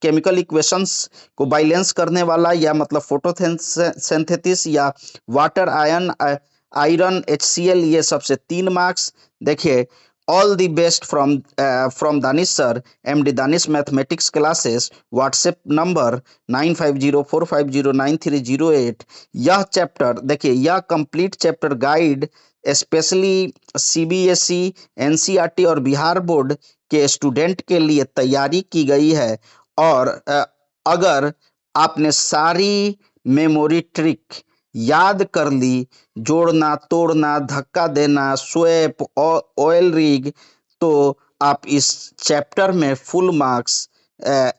केमिकल इक्वेशंस को बैलेंस करने वाला या मतलब फोटोसिंथेसिस या वाटर आयन आयरन HCl, ये सबसे 3 मार्क्स। देखिए all the best from Danish sir, MD Danish mathematics classes, WhatsApp number 9504509308। यह चैप्टर देखिए, यह complete chapter guide specially CBSE, NCERT और बिहार बोर्ड के स्टूडेंट के लिए तैयारी की गई है। और अगर आपने सारी मेमोरी ट्रिक याद कर ली, जोड़ना तोड़ना धक्का देना स्वैप ऑयल रिग, तो आप इस चैप्टर में फुल मार्क्स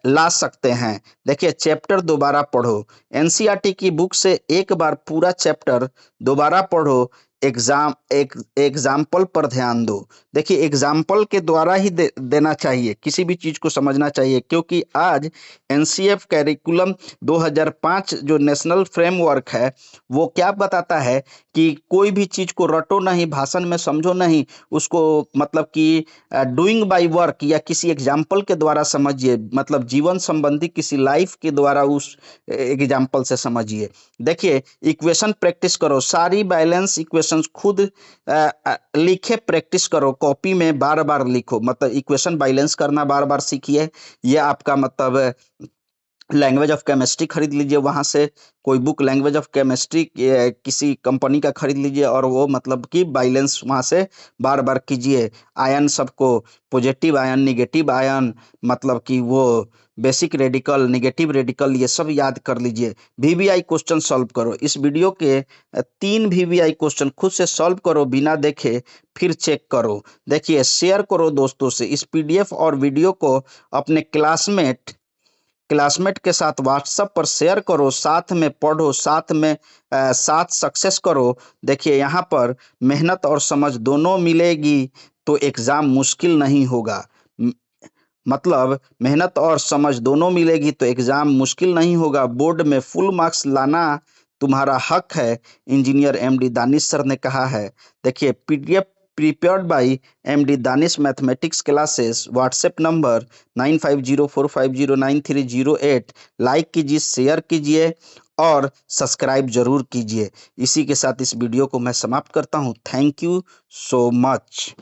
ला सकते हैं। देखिए चैप्टर दोबारा पढ़ो, NCERT की बुक से एक बार पूरा चैप्टर दोबारा पढ़ो, एग्जाम्पल पर ध्यान दो। देखिए एग्जाम्पल के द्वारा ही देना चाहिए, किसी भी चीज को समझना चाहिए, क्योंकि आज NCF कैरिकुलम 2005 जो नेशनल फ्रेमवर्क है वो क्या बताता है कि कोई भी चीज को रटो नहीं, भाषण में समझो नहीं, उसको मतलब कि डूइंग बाय वर्क या किसी एग्जाम्पल के द्वारा समझिए, मतलब जीवन संबंधी किसी लाइफ के द्वारा उस एग्जाम्पल से समझिए। देखिए इक्वेशन प्रैक्टिस करो, सारी बैलेंस इक्वेशंस खुद लिखे प्रैक्टिस करो, कॉपी में बार बार लिखो, मतलब इक्वेशन बैलेंस करना बार बार सीखिए। ये आपका मतलब लैंग्वेज ऑफ केमिस्ट्री खरीद लीजिए, वहाँ से कोई बुक लैंग्वेज ऑफ केमिस्ट्री किसी कंपनी का खरीद लीजिए, और वो मतलब कि बैलेंस वहाँ से बार बार कीजिए। आयन सबको, पॉजिटिव आयन, निगेटिव आयन, मतलब कि वो बेसिक रेडिकल, निगेटिव रेडिकल, ये सब याद कर लीजिए। VBI क्वेश्चन सॉल्व करो, इस वीडियो के 3 VBI क्वेश्चन खुद से सॉल्व करो, बिना देखे फिर चेक करो। देखिए शेयर करो दोस्तों से, इस PDF और वीडियो को अपने क्लासमेट के साथ व्हाट्सएप पर शेयर करो, साथ में पढ़ो, साथ में साथ सक्सेस करो। देखिए यहाँ पर मेहनत और समझ दोनों मिलेगी तो एग्ज़ाम मुश्किल नहीं होगा, मतलब मेहनत और समझ दोनों मिलेगी तो एग्ज़ाम मुश्किल नहीं होगा। बोर्ड में फुल मार्क्स लाना तुम्हारा हक है, इंजीनियर MD दानिश सर ने कहा है। देखिए PDF prepared by MD Danish mathematics classes, WhatsApp number 9504509308। Like कीजिए, शेयर कीजिए और सब्सक्राइब जरूर कीजिए। इसी के साथ इस वीडियो को मैं समाप्त करता हूँ। Thank you so much.